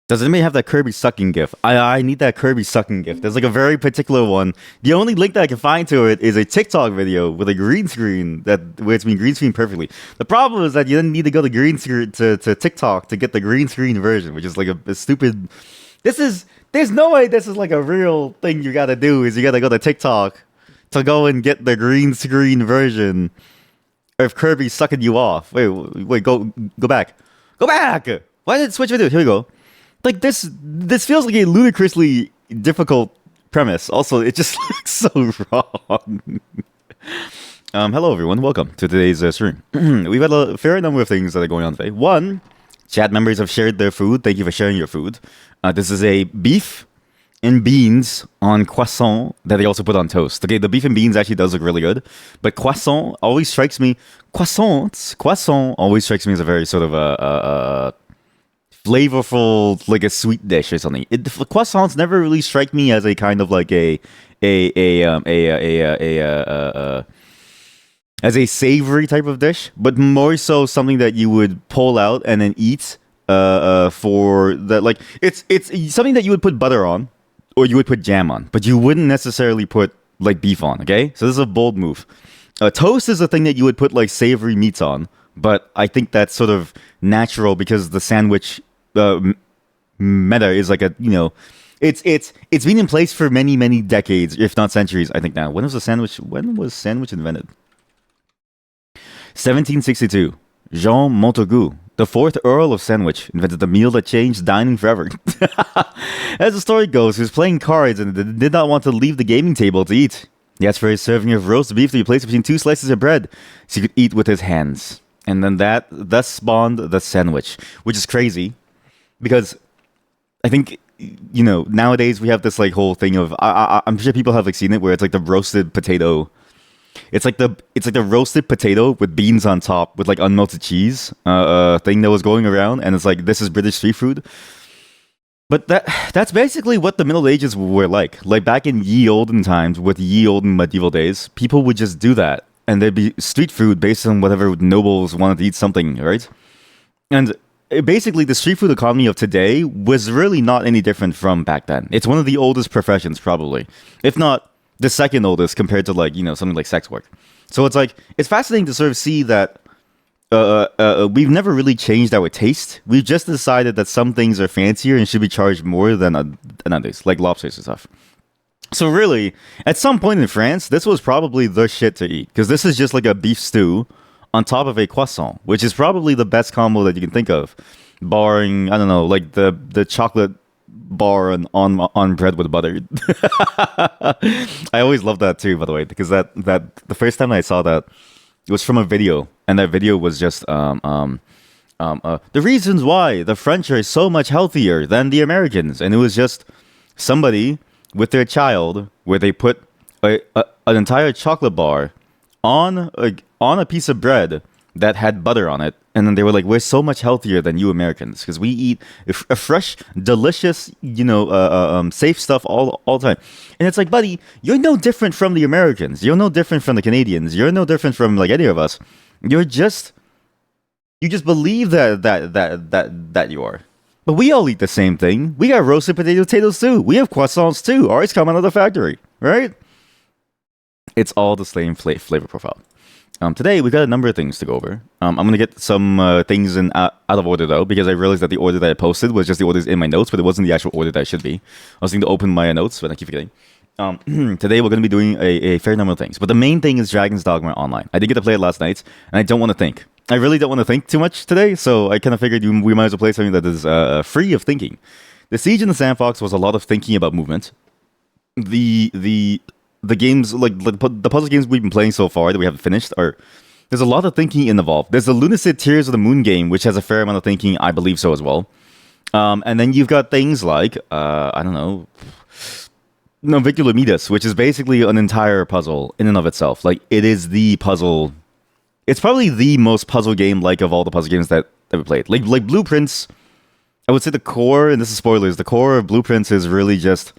Does anybody have that Kirby sucking gif? I need that Kirby sucking gif. There's like a very particular one. The only link that I can find to it is a TikTok video with a green screen where it's been green screen perfectly. The problem is that you didn't need to go to green screen to TikTok to get the green screen version, which is like a stupid. There's no way this is like a real thing you gotta do. Is you gotta go to TikTok to go and get the green screen version of Kirby sucking you off. Wait, go back, go back. Why did it switch video? Here we go. Like this feels like a ludicrously difficult premise. Also, it just looks so wrong. Hello everyone, welcome to today's stream. We've had a fair number of things that are going on today. One, chat members have shared their food. Thank you for sharing your food. This is a beef and beans on croissant that they also put on toast. Okay, the beef and beans actually does look really good, but croissant always strikes me. Croissant always strikes me as a very sort of flavorful, like a sweet dish or something. Croissants never really strike me as a kind of like as a savory type of dish, but more so something that you would pull out and then eat. For that, like it's something that you would put butter on, or you would put jam on, but you wouldn't necessarily put like beef on. Okay, so this is a bold move. Toast is a thing that you would put like savory meats on, but I think that's sort of natural because the sandwich meta is like it's been in place for many decades, if not centuries. I think now. When was sandwich invented? 1762. Jean Montagu, the fourth Earl of Sandwich, invented the meal that changed dining forever. As the story goes, he was playing cards and did not want to leave the gaming table to eat. He asked for a serving of roast beef to be placed between two slices of bread so he could eat with his hands. And then that thus spawned the sandwich, which is crazy because I think, nowadays we have this like whole thing of, I'm sure people have like seen it where it's like the roasted potato. It's like the roasted potato with beans on top with like unmelted cheese thing that was going around, and it's like, this is British street food. But that's basically what the Middle Ages were like. Like back in ye olden times, with ye olden medieval days, people would just do that, and there'd be street food based on whatever nobles wanted to eat something, right? And basically, the street food economy of today was really not any different from back then. It's one of the oldest professions, probably, if not the second oldest, compared to like something like sex work. So it's like, it's fascinating to sort of see that we've never really changed our taste. We've just decided that some things are fancier and should be charged more than others, like lobsters and stuff. So really, at some point in France, this was probably the shit to eat, because this is just like a beef stew on top of a croissant, which is probably the best combo that you can think of, barring, I don't know, like the chocolate bar on bread with butter. I always love that too, by the way, because that the first time I saw that, it was from a video, and that video was just the reasons why the French are so much healthier than the Americans, and it was just somebody with their child where they put an entire chocolate bar on a piece of bread that had butter on it, and then they were like, we're so much healthier than you Americans because we eat a fresh, delicious, safe stuff all the time. And it's like, buddy, you're no different from the Americans, you're no different from the Canadians, you're no different from like any of us. You just believe that you are. But we all eat the same thing. We got roasted potatoes too, we have croissants too, always come out of the factory, right? It's all the same flavor profile. Today, we've got a number of things to go over. I'm going to get some things out of order, though, because I realized that the order that I posted was just the orders in my notes, but it wasn't the actual order that I should be. I was going to open my notes, but I keep forgetting. Today, we're going to be doing a fair number of things. But the main thing is Dragon's Dogma Online. I did get to play it last night, and I don't want to think. I really don't want to think too much today, so I kind of figured we might as well play something that is free of thinking. The Siege in the Sandbox was a lot of thinking about movement. The games, like the puzzle games we've been playing so far that we haven't finished, there's a lot of thinking involved. There's the Lunacid Tears of the Moon game, which has a fair amount of thinking, I believe so as well. And then you've got things like, I don't know, Navicular Midas, which is basically an entire puzzle in and of itself. Like, it is the puzzle. It's probably the most puzzle game like of all the puzzle games that we played. Like Blueprints, I would say the core, and this is spoilers, the core of Blueprints is really just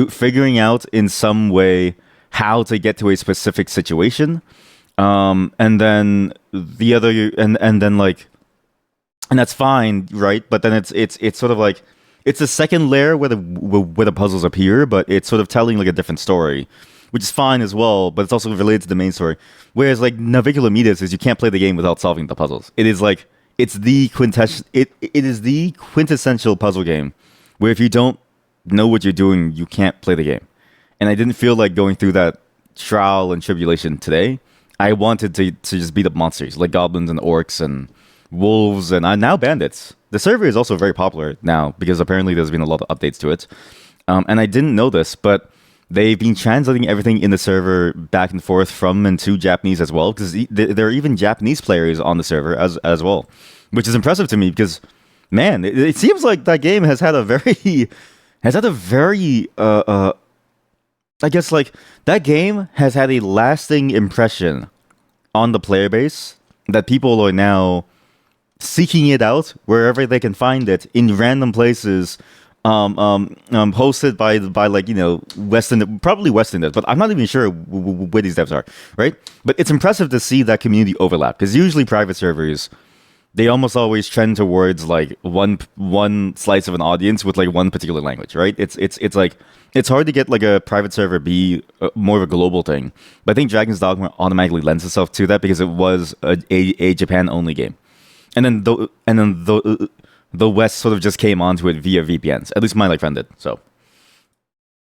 figuring out in some way how to get to a specific situation, and then and then like, and that's fine, right? But then it's sort of like it's the second layer where the puzzles appear, but it's sort of telling like a different story, which is fine as well. But it's also related to the main story. Whereas like Navicular Midas is you can't play the game without solving the puzzles. It is like it is the quintessential puzzle game where if you don't know what you're doing, you can't play the game. And I didn't feel like going through that trial and tribulation today. I wanted to just beat up monsters like goblins and orcs and wolves and now bandits. The server is also very popular now because apparently there's been a lot of updates to it. And I didn't know this, but they've been translating everything in the server back and forth from and to Japanese as well, because there are even Japanese players on the server as well, which is impressive to me because, man, it seems like that game has had a very I guess like that game has had a lasting impression on the player base that people are now seeking it out wherever they can find it in random places, hosted by like probably Western devs, but I'm not even sure where these devs are, right? But it's impressive to see that community overlap because usually private servers, they almost always trend towards like one slice of an audience with like one particular language, right? It's like it's hard to get like a private server be more of a global thing. But I think Dragon's Dogma automatically lends itself to that because it was a Japan only game, and then the West sort of just came onto it via VPNs. At least my like friend did. So,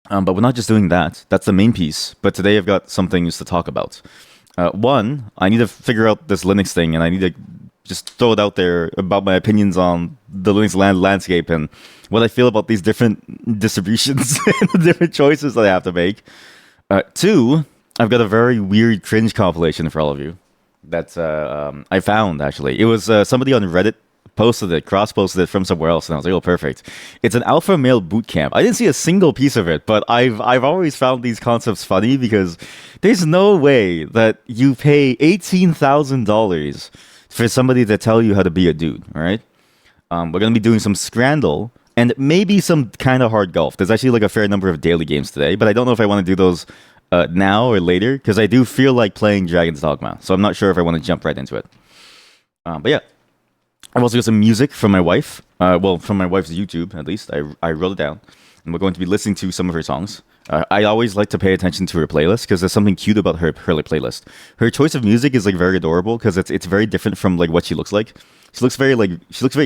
but we're not just doing that. That's the main piece. But today I've got some things to talk about. One, I need to figure out this Linux thing, and I need to just throw it out there about my opinions on the Linux landscape and what I feel about these different distributions and the different choices that I have to make. Two, I've got a very weird cringe compilation for all of you that I found, actually. It was somebody on Reddit cross-posted it from somewhere else, and I was like, oh, perfect. It's an alpha male boot camp. I didn't see a single piece of it, but I've always found these concepts funny because there's no way that you pay $18,000 for somebody to tell you how to be a dude, all right? We're going to be doing some Scrandle and maybe some kind of hard golf. There's actually like a fair number of daily games today, but I don't know if I want to do those now or later because I do feel like playing Dragon's Dogma, so I'm not sure if I want to jump right into it. But yeah. I've also got some music from my wife. From my wife's YouTube, at least. I wrote it down. And we're going to be listening to some of her songs. I always like to pay attention to her playlist because there's something cute about her like, playlist. Her choice of music is like very adorable because it's very different from like what she looks like. She looks very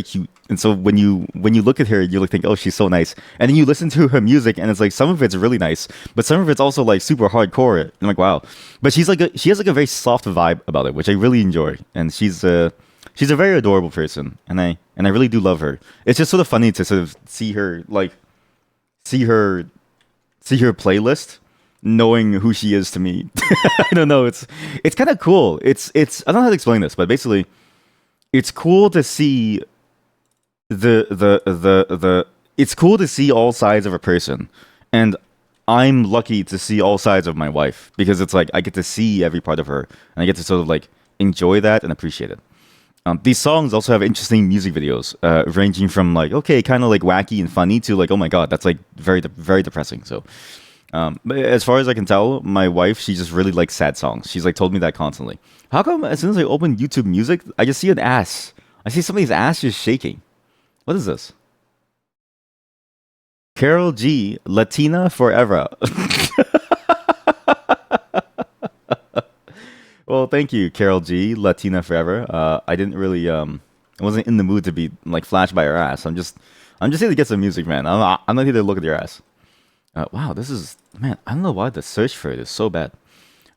cute. And so when you look at her, you like think, oh, she's so nice. And then you listen to her music and it's like some of it's really nice, but some of it's also like super hardcore. And I'm like, wow. But she has like a very soft vibe about it, which I really enjoy. And she's a very adorable person, and I really do love her. It's just sort of funny to sort of see her playlist, knowing who she is to me. I don't know. It's kind of cool. It's I don't know how to explain this, but basically, it's cool to see it's cool to see all sides of a person, and I'm lucky to see all sides of my wife because it's like I get to see every part of her, and I get to sort of like enjoy that and appreciate it. These songs also have interesting music videos, ranging from like, okay, kind of like wacky and funny to like, oh my god, that's like very, very depressing. So, but as far as I can tell, my wife, she just really likes sad songs. She's like told me that constantly. How come as soon as I open YouTube Music, I just see an ass? I see somebody's ass just shaking. What is this? Carol G, Latina Forever. Well, thank you, Carol G, Latina Forever. I didn't really, I wasn't in the mood to be like flashed by her ass. I'm just here to get some music, man. I'm not here to look at your ass. Wow, this is, man, I don't know why the search for it is so bad.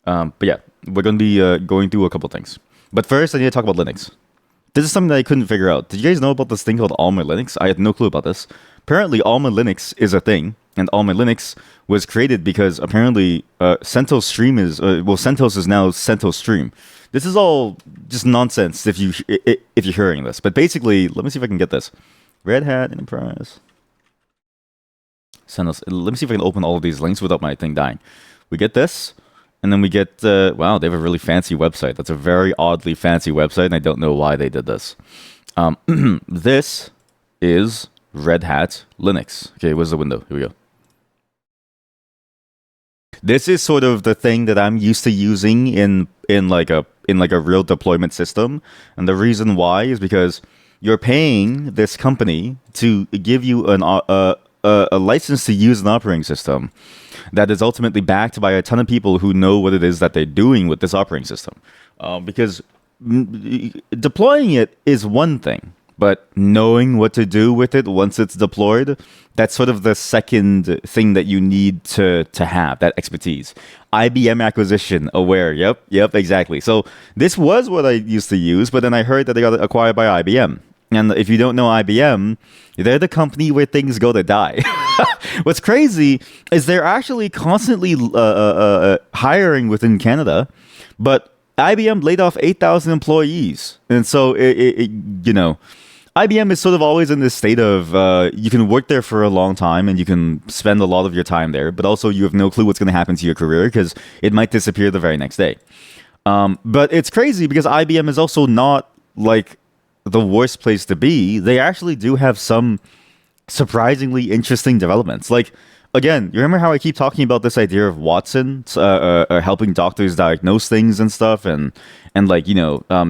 But yeah, we're going to be going through a couple things. But first, I need to talk about Linux. This is something that I couldn't figure out. Did you guys know about this thing called Alma Linux? I had no clue about this. Apparently, Alma Linux is a thing, and Alma Linux was created because apparently CentOS Stream CentOS is now CentOS Stream. This is all just nonsense if you're hearing this. But basically, let me see if I can get this. Red Hat Enterprise. CentOS. Let me see if I can open all of these links without my thing dying. We get this. And then we get, wow, they have a really fancy website. That's a very oddly fancy website, and I don't know why they did this. This is Red Hat Linux. Okay, where's the window? Here we go. This is sort of the thing that I'm used to using in like a real deployment system. And the reason why is because you're paying this company to give you a license to use an operating system that is ultimately backed by a ton of people who know what it is that they're doing with this operating system. Because deploying it is one thing, but knowing what to do with it once it's deployed, that's sort of the second thing that you need to have, that expertise. IBM acquisition, aware. Yep, exactly. So this was what I used to use, but then I heard that they got acquired by IBM. And if you don't know IBM, they're the company where things go to die. What's crazy is they're actually constantly hiring within Canada, but IBM laid off 8,000 employees. And so, IBM is sort of always in this state of you can work there for a long time and you can spend a lot of your time there, but also you have no clue what's going to happen to your career because it might disappear the very next day. But it's crazy because IBM is also not like the worst place to be. They actually do have some surprisingly interesting developments. Like, again, you remember how I keep talking about this idea of Watson helping doctors diagnose things and stuff, and like,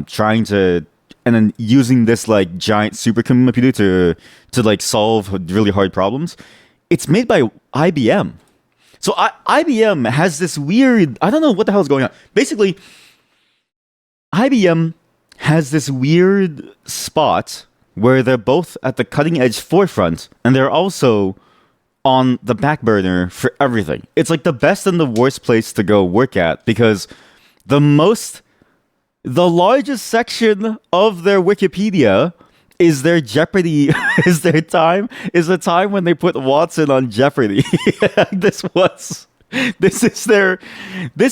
trying to, and then using this like giant supercomputer to like solve really hard problems. It's made by IBM. So IBM has this weird, I don't know what the hell is going on. Basically, IBM has this weird spot where they're both at the cutting edge forefront and they're also on the back burner for everything. It's like the best and the worst place to go work at because the largest section of their Wikipedia is their Jeopardy is the time when they put Watson on Jeopardy. This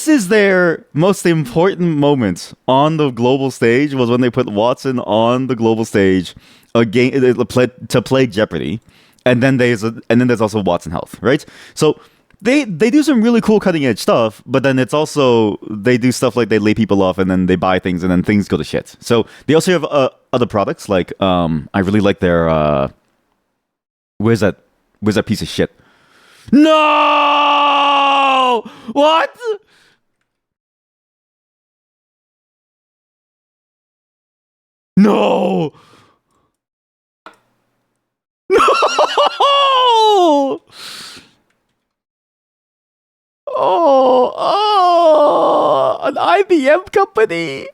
is their most important moment on the global stage, was when they put Watson on the global stage again to play Jeopardy. And then there's also Watson Health, right? So they do some really cool cutting edge stuff, but then it's also they do stuff like they lay people off and then they buy things and then things go to shit. So they also have other products like I really like their where's that piece of shit? No! What? No! No! An IBM company.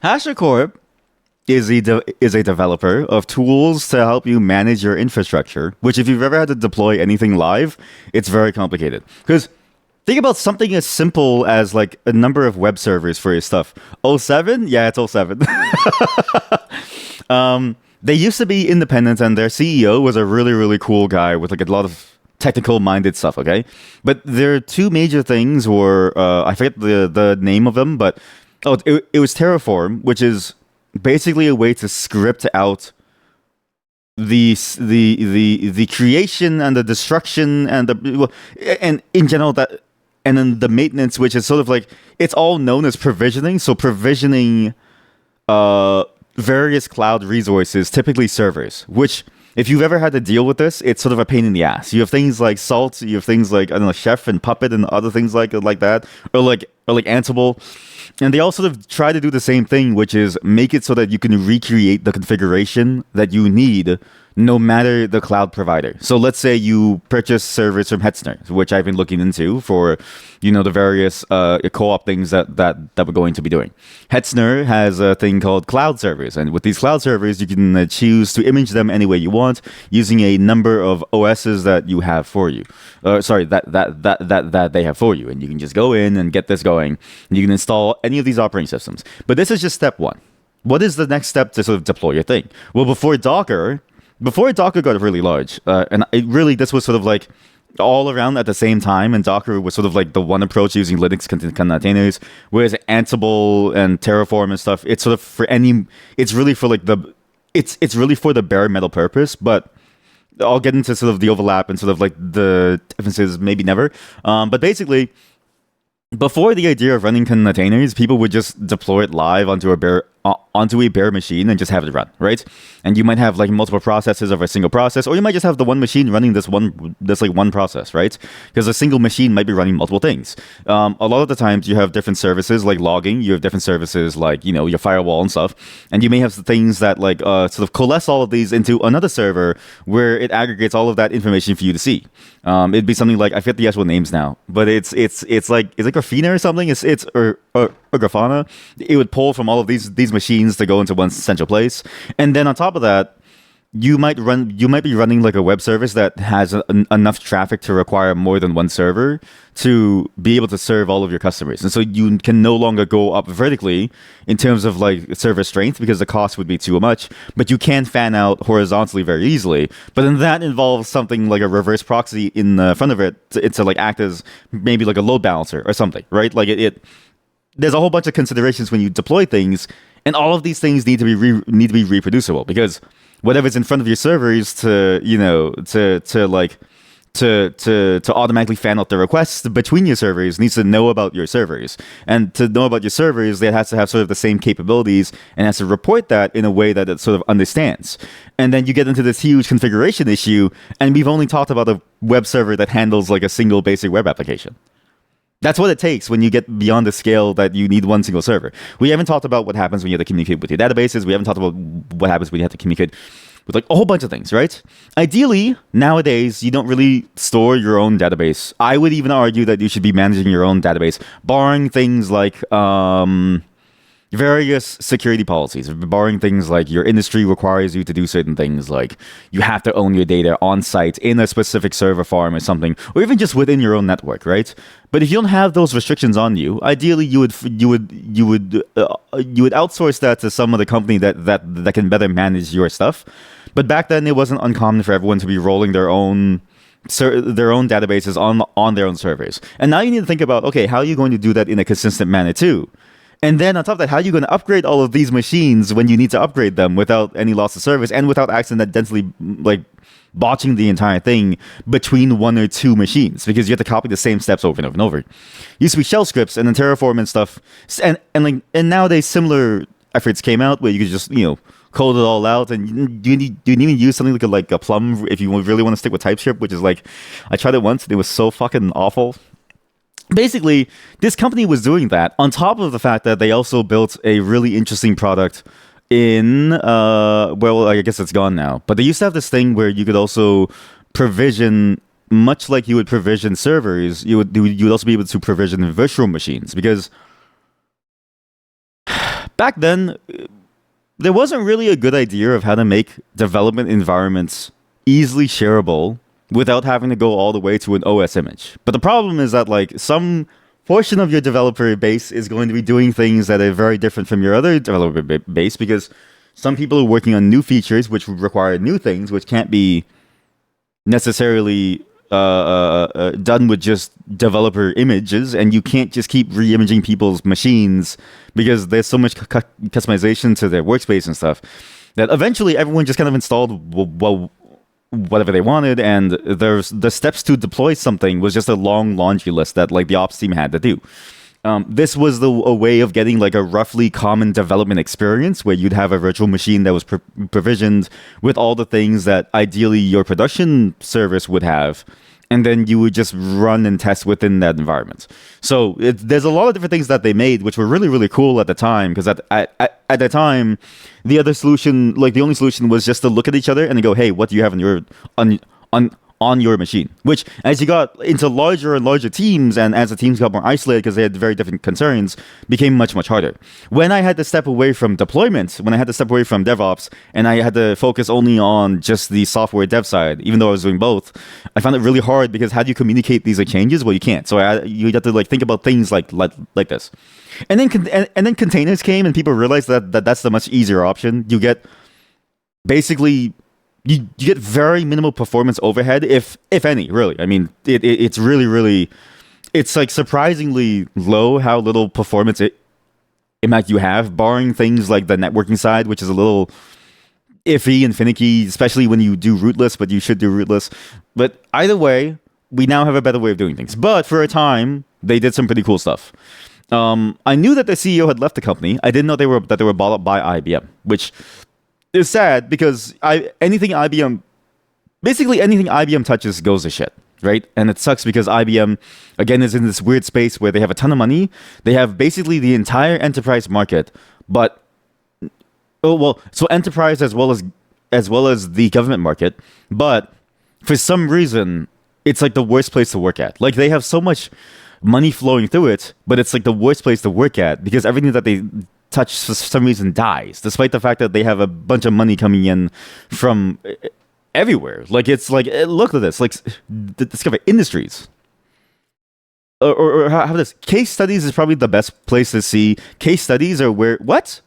HashiCorp is a developer of tools to help you manage your infrastructure, which if you've ever had to deploy anything live, it's very complicated. Because think about something as simple as like a number of web servers for your stuff. '07? Yeah, it's '07. They used to be independent and their CEO was a really, really cool guy with like a lot of technical minded stuff, okay? But their two major things were, I forget the name of them, but it was Terraform, which is basically a way to script out the creation and the destruction and and in general that, and then the maintenance, which is sort of like, it's all known as provisioning. So provisioning various cloud resources, typically servers, which if you've ever had to deal with this, it's sort of a pain in the ass. You have things like Salt, you have things like, I don't know, Chef and Puppet and other things like that, or like Ansible. And they all sort of try to do the same thing, which is make it so that you can recreate the configuration that you need no matter the cloud provider. So let's say you purchase servers from Hetzner, which I've been looking into for, the various co-op things that we're going to be doing. Hetzner has a thing called cloud servers, and with these cloud servers, you can choose to image them any way you want using a number of OSs that you have for you. That they have for you, and you can just go in and get this going. And you can install any of these operating systems. But this is just step one. What is the next step to sort of deploy your thing? Well, before Docker got really large, and this was sort of like all around at the same time, and Docker was sort of like the one approach using Linux containers, whereas Ansible and Terraform and stuff, it's sort of it's really for like it's really for the bare metal purpose, but I'll get into sort of the overlap and sort of like the differences, maybe never. But basically, before the idea of running containers, people would just deploy it live onto onto a bare machine and just have it run, right? And you might have like multiple processes of a single process, or you might just have the one machine running this one process, right? Because a single machine might be running multiple things. A lot of the times you have different services like logging, you have different services like, you know, your firewall and stuff, and you may have things that like sort of coalesce all of these into another server where it aggregates all of that information for you to see. It'd be something like, I forget the actual names now, but it's like, is it Grafana or something? Or Grafana. It would pull from all of these machines to go into one central place, and then on top of that, you might be running like a web service that has enough traffic to require more than one server to be able to serve all of your customers. And so you can no longer go up vertically in terms of like server strength because the cost would be too much, but you can fan out horizontally very easily. But then that involves something like a reverse proxy in the front of it to like act as maybe like a load balancer or something, right? Like there's a whole bunch of considerations when you deploy things, and all of these things need to be reproducible, because whatever's in front of your servers to automatically fan out the requests between your servers needs to know about your servers. And to know about your servers, it has to have sort of the same capabilities and has to report that in a way that it sort of understands. And then you get into this huge configuration issue, and we've only talked about a web server that handles like a single basic web application. That's what it takes when you get beyond the scale that you need one single server. We haven't talked about what happens when you have to communicate with your databases. We haven't talked about what happens when you have to communicate with like a whole bunch of things, right? Ideally, nowadays, you don't really store your own database. I would even argue that you should be managing your own database, barring things like various security policies, barring things like your industry requires you to do certain things, like you have to own your data on site in a specific server farm or something, or even just within your own network, right? But if you don't have those restrictions on you, ideally you would outsource that to some other company that can better manage your stuff. But back then, it wasn't uncommon for everyone to be rolling their own databases on their own servers. And now you need to think about, okay, how are you going to do that in a consistent manner too? And then on top of that, how are you going to upgrade all of these machines when you need to upgrade them without any loss of service and without accidentally like botching the entire thing between one or two machines, because you have to copy the same steps over and over and over. Used to be shell scripts and then Terraform and stuff, and nowadays similar efforts came out where you could just code it all out, and you need even use something like a Plum if you really want to stick with TypeScript, which is like, I tried it once and it was so fucking awful. Basically, this company was doing that on top of the fact that they also built a really interesting product in, well, I guess it's gone now, but they used to have this thing where you could also provision, much like you would provision servers, you would also be able to provision virtual machines, because back then, there wasn't really a good idea of how to make development environments easily shareable without having to go all the way to an OS image. But the problem is that like some portion of your developer base is going to be doing things that are very different from your other developer base, because some people are working on new features which require new things which can't be necessarily done with just developer images, and you can't just keep re-imaging people's machines because there's so much customization to their workspace and stuff that eventually everyone just kind of installed whatever they wanted, and the steps to deploy something was just a long laundry list that like the ops team had to do. This was a way of getting like a roughly common development experience where you'd have a virtual machine that was provisioned with all the things that ideally your production service would have, and then you would just run and test within that environment. So there's a lot of different things that they made which were really, really cool at the time, because at the time, the other solution, like the only solution, was just to look at each other and go, hey, what do you have on your machine? Which, as you got into larger and larger teams, and as the teams got more isolated because they had very different concerns, became much, much harder. When I had to step away from deployment, when I had to step away from DevOps, and I had to focus only on just the software dev side, even though I was doing both, I found it really hard, because how do you communicate these like changes? Well, you can't. So you have to like think about things like this. And then containers came, and people realized that that's the much easier option. You get basically you get very minimal performance overhead, if any, really. I mean, it's really, it's like surprisingly low how little performance impact you have, barring things like the networking side, which is a little iffy and finicky, especially when you do rootless, but you should do rootless. But either way, we now have a better way of doing things. But for a time, they did some pretty cool stuff. I knew that the CEO had left the company. I didn't know that they were bought up by IBM, which is sad because basically anything IBM touches goes to shit, right? And it sucks because IBM again is in this weird space where they have a ton of money. They have basically the entire enterprise market, but so enterprise as well as the government market, but for some reason it's like the worst place to work at. Like they have so much money flowing through it, but it's like the worst place to work at because everything that they touch for some reason dies, despite the fact that they have a bunch of money coming in from everywhere. Like it's like look at this, like discover industries. Or how this case studies is probably the best place to see case studies are where what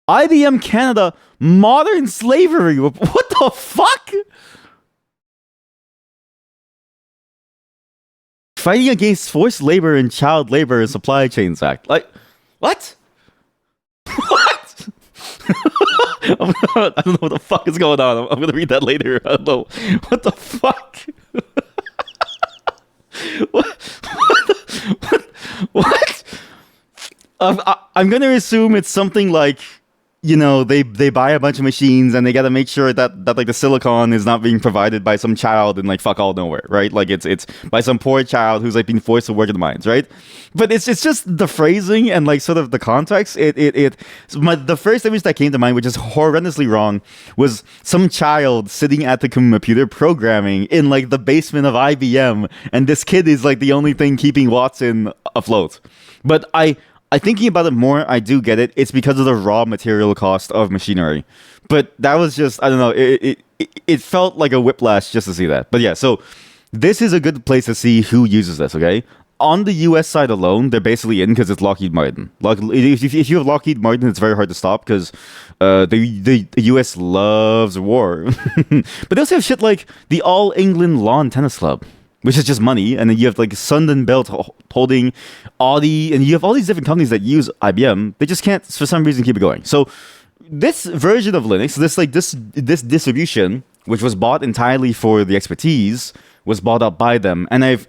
IBM Canada modern slavery. What the fuck? Fighting against forced labor and child labor and supply chains act. Like what? What? I don't know what the fuck is going on. I'm gonna read that later. I don't know what the fuck. What? I'm gonna assume it's something like, you know, they buy a bunch of machines and they got to make sure that like the silicon is not being provided by some child in like fuck all nowhere, right? Like it's by some poor child who's like being forced to work in the mines, right? But it's just the phrasing and like sort of the context. The first image that came to mind, which is horrendously wrong, was some child sitting at the computer programming in like the basement of IBM, and this kid is like the only thing keeping Watson afloat. But I thinking about it more, I do get it. It's because of the raw material cost of machinery. But that was just, I don't know, it felt like a whiplash just to see that. But yeah, so this is a good place to see who uses this, okay? On the US side alone, they're basically in because it's Lockheed Martin. If you have Lockheed Martin, it's very hard to stop because the US loves war. But they also have shit like the All England Lawn Tennis Club, which is just money, and then you have like Sunderland holding Audi, and you have all these different companies that use IBM. They just can't, for some reason, keep it going. So this version of Linux, this distribution, which was bought entirely for the expertise, was bought up by them, and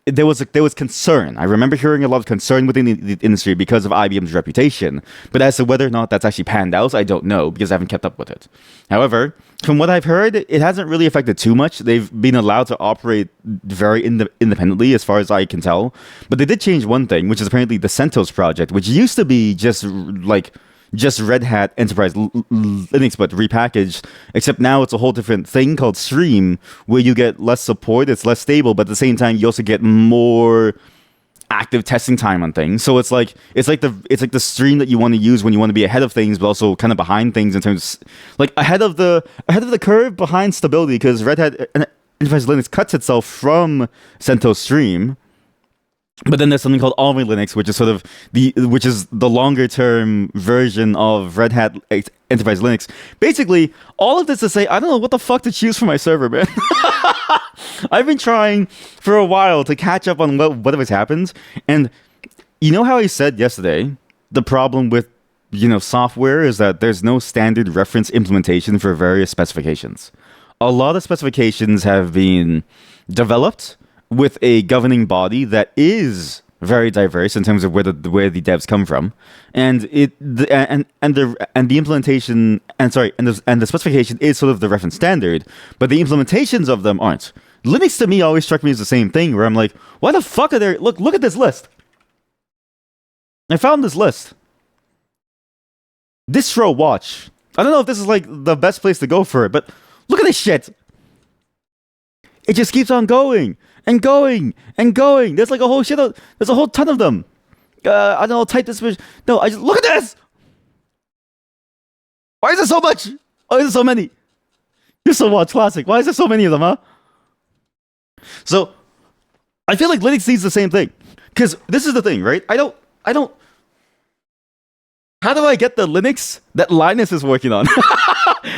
there was concern. I remember hearing a lot of concern within the industry because of IBM's reputation. But as to whether or not that's actually panned out, I don't know because I haven't kept up with it. However, from what I've heard, it hasn't really affected too much. They've been allowed to operate very independently, as far as I can tell. But they did change one thing, which is apparently the CentOS project, which used to be just Red Hat Enterprise Linux, but repackaged. Except now it's a whole different thing called Stream, where you get less support, it's less stable, but at the same time you also get more active testing time on things. So it's like the stream that you want to use when you want to be ahead of things, but also kind of behind things in terms of, like ahead of the curve behind stability, because Red Hat Enterprise Linux cuts itself from CentOS Stream. But then there's something called Almy Linux, which is the longer term version of Red Hat Enterprise Linux. Basically, all of this to say, I don't know what the fuck to choose for my server, man. I've been trying for a while to catch up on whatever's happened, and you know how I said yesterday, the problem with software is that there's no standard reference implementation for various specifications. A lot of specifications have been developed with a governing body that is very diverse in terms of where the devs come from, and the implementation and the specification is sort of the reference standard, but the implementations of them aren't. Linux to me always struck me as the same thing, where I'm like, why the fuck are there? Look at this list. I found this list. Distro watch. I don't know if this is like the best place to go for it, but look at this shit. It just keeps on going and going and going. There's like a whole shit. There's a whole ton of them. I don't know. Type this. No, I just look at this. Why is there so much? Why is there so many? You're so watch classic. Why is there so many of them, huh? So, I feel like Linux needs the same thing, because this is the thing, right? I don't. How do I get the Linux that Linus is working on?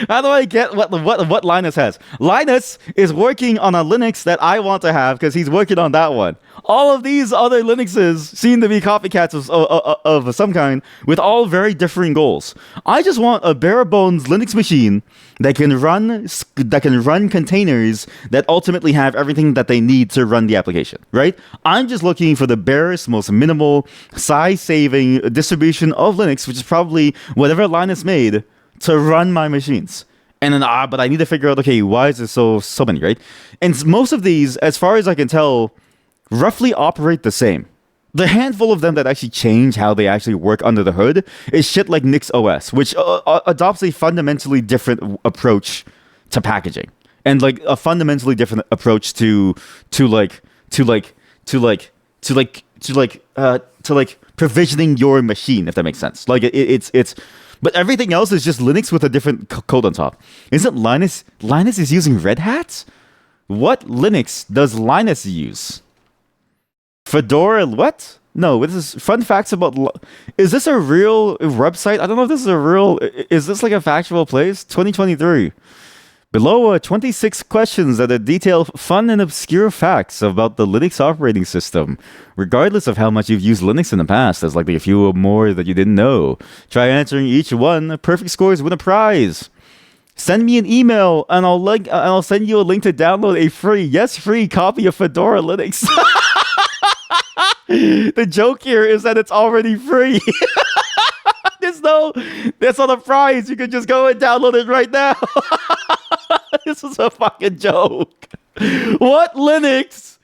How do I get what Linus has? Linus is working on a Linux that I want to have because he's working on that one. All of these other Linuxes seem to be copycats of some kind with all very differing goals. I just want a bare bones Linux machine that can run containers that ultimately have everything that they need to run the application, right? I'm just looking for the barest, most minimal, size-saving distribution of Linux, which is probably whatever Linus made to run my machines. And then, but I need to figure out, okay, why is there so many, right? And most of these, as far as I can tell, roughly operate the same. The handful of them that actually change how they actually work under the hood is shit like Nix OS, which adopts a fundamentally different approach to packaging and like a fundamentally different approach to provisioning your machine, if that makes sense. Like it's but everything else is just Linux with a different code on top. Isn't Linus is using Red Hat? What Linux does Linus use? Fedora, what? No, this is fun facts about. Is this a real website? I don't know if this is a real. Is this like a factual place? 2023. Below are 26 questions that detail fun and obscure facts about the Linux operating system. Regardless of how much you've used Linux in the past, there's likely a few or more that you didn't know. Try answering each one. Perfect scores win a prize. Send me an email and I'll send you a link to download a free copy of Fedora Linux. The joke here is that it's already free. That's not a prize. You can just go and download it right now. This is a fucking joke. What Linux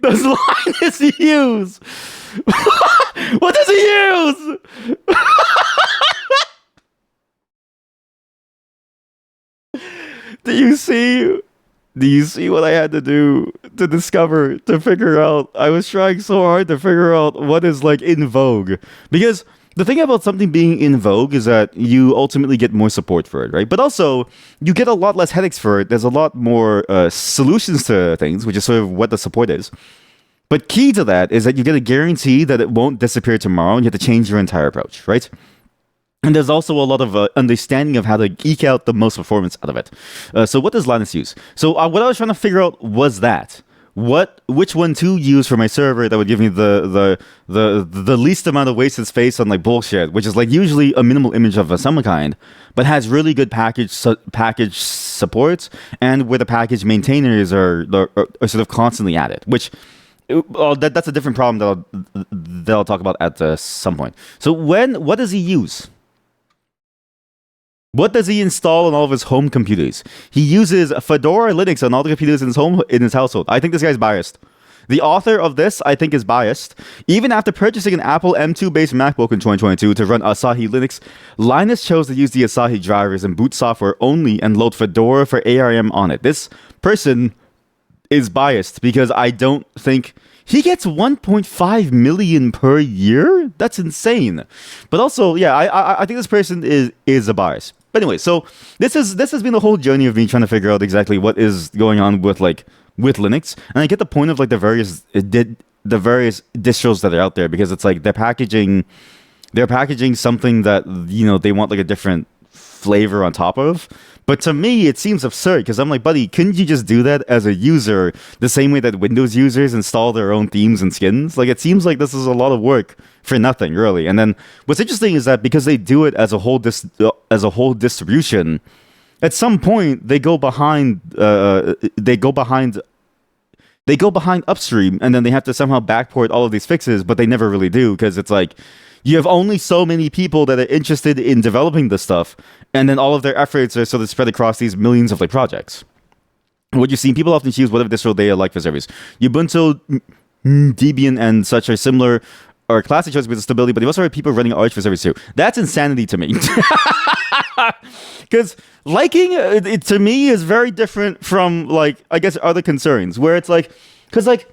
does Linus use? What does he use? Do you see what I had to do to figure out? I was trying so hard to figure out what is like in vogue. Because the thing about something being in vogue is that you ultimately get more support for it, right? But also, you get a lot less headaches for it. There's a lot more solutions to things, which is sort of what the support is. But key to that is that you get a guarantee that it won't disappear tomorrow and you have to change your entire approach, right? And there's also a lot of understanding of how to eke out the most performance out of it. So what does Linus use? So what I was trying to figure out was which one to use for my server that would give me the least amount of wasted space on like bullshit, which is like usually a minimal image of some kind, but has really good package supports, and where the package maintainers are sort of constantly at it, which. That's a different problem that I'll talk about at some point. So what does he use? What does he install on all of his home computers? He uses Fedora Linux on all the computers in his household. I think this guy's biased. The author of this, I think, is biased. Even after purchasing an Apple M2-based MacBook in 2022 to run Asahi Linux, Linus chose to use the Asahi drivers and boot software only and load Fedora for ARM on it. This person is biased because I don't think he gets 1.5 million per year. That's insane. But also, yeah, I think this person is a bias. But anyway, so this has been the whole journey of me trying to figure out exactly what is going on with Linux, and I get the point of like the various distros that are out there, because it's like they're packaging something that, you know, they want like a different flavor on top of. But to me, it seems absurd, because I'm like, buddy, couldn't you just do that as a user the same way that Windows users install their own themes and skins? Like, it seems like this is a lot of work for nothing, really. And then what's interesting is that because they do it as a whole distribution, at some point they go behind upstream, and then they have to somehow backport all of these fixes, but they never really do, because it's like, you have only so many people that are interested in developing this stuff, and then all of their efforts are sort of spread across these millions of like projects. What you see, people often choose whatever distro they like for service. Ubuntu, Debian, and such are similar, or classic choices with stability, but they also have people running Arch for service too. That's insanity to me. Because liking it to me is very different from, like, I guess other concerns, where it's like, because like,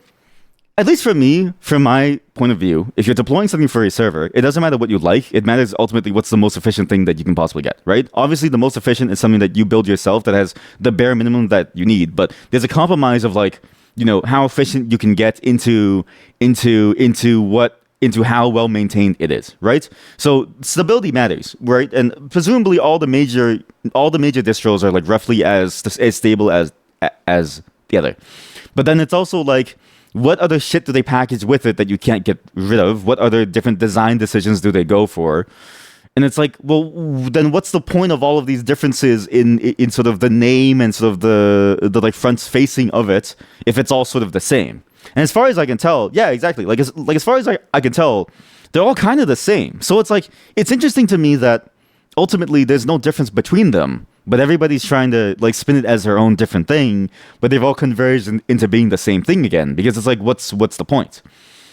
at least for me, from my point of view, if you're deploying something for a server, it doesn't matter what you like. It matters ultimately what's the most efficient thing that you can possibly get, right? Obviously, the most efficient is something that you build yourself that has the bare minimum that you need. But there's a compromise of, like, you know, how efficient you can get into what into how well maintained it is, right? So stability matters, right? And presumably all the major distros are like roughly as stable as the other. But then it's also like, what other shit do they package with it that you can't get rid of? What other different design decisions do they go for? And it's like, well, then what's the point of all of these differences in sort of the name and sort of the like front facing of it if it's all sort of the same? And as far as I can tell, yeah, exactly. As far as I can tell, they're all kind of the same. So it's like, it's interesting to me that ultimately there's no difference between them, but everybody's trying to like spin it as their own different thing, but they've all converged into being the same thing again, because it's like, what's the point?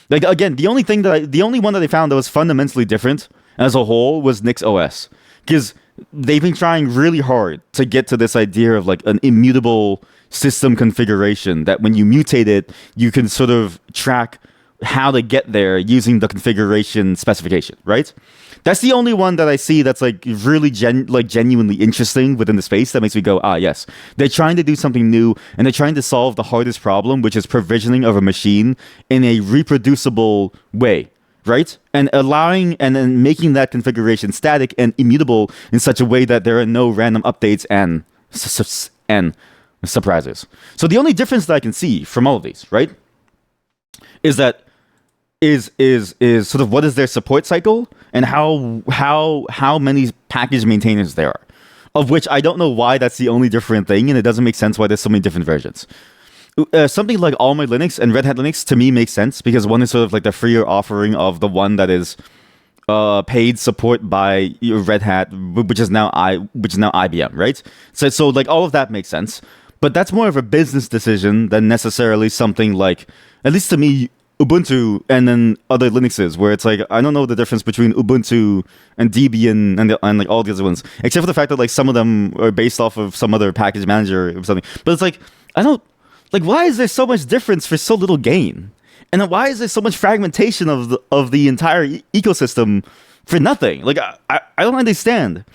Like, again, the only one that I found that was fundamentally different as a whole was Nix OS, because they've been trying really hard to get to this idea of like an immutable system configuration that when you mutate it, you can sort of track how to get there using the configuration specification, right? That's the only one that I see that's like really genuinely interesting within the space that makes me go, ah, yes. They're trying to do something new, and they're trying to solve the hardest problem, which is provisioning of a machine in a reproducible way, right? And then making that configuration static and immutable in such a way that there are no random updates and surprises. So the only difference that I can see from all of these, right, is that is sort of what is their support cycle and how many package maintainers there are, of which I don't know why that's the only different thing, and it doesn't make sense why there's so many different versions. Something like All My Linux and Red Hat Linux to me makes sense, because one is sort of like the freer offering of the one that is paid support by Red Hat, which is now IBM, right? So like all of that makes sense, but that's more of a business decision than necessarily something like, at least to me, Ubuntu and then other Linuxes, where it's like, I don't know the difference between Ubuntu and Debian and like all the other ones, except for the fact that like some of them are based off of some other package manager or something. But it's like, I don't, like, why is there so much difference for so little gain? And then why is there so much fragmentation of the entire ecosystem for nothing? Like, I don't understand.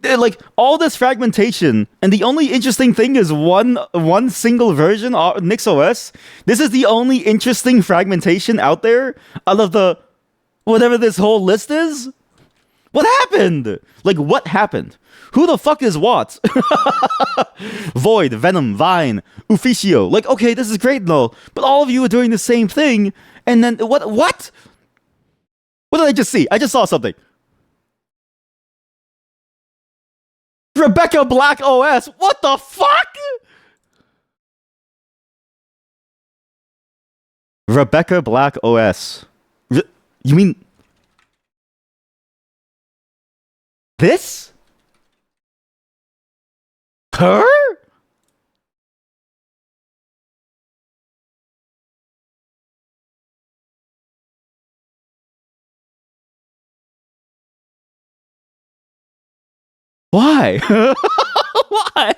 Like, all this fragmentation, and the only interesting thing is one single version of NixOS. This is the only interesting fragmentation out there out of the whatever this whole list is. What happened? Like, what happened? Who the fuck is what? Void, Venom, Vine, Ufficio. Like, okay, this is great and all, but all of you are doing the same thing, and then what? What did I just see? I just saw something. Rebecca Black OS. What the fuck? Rebecca Black OS. You mean this? Her? Why? Why?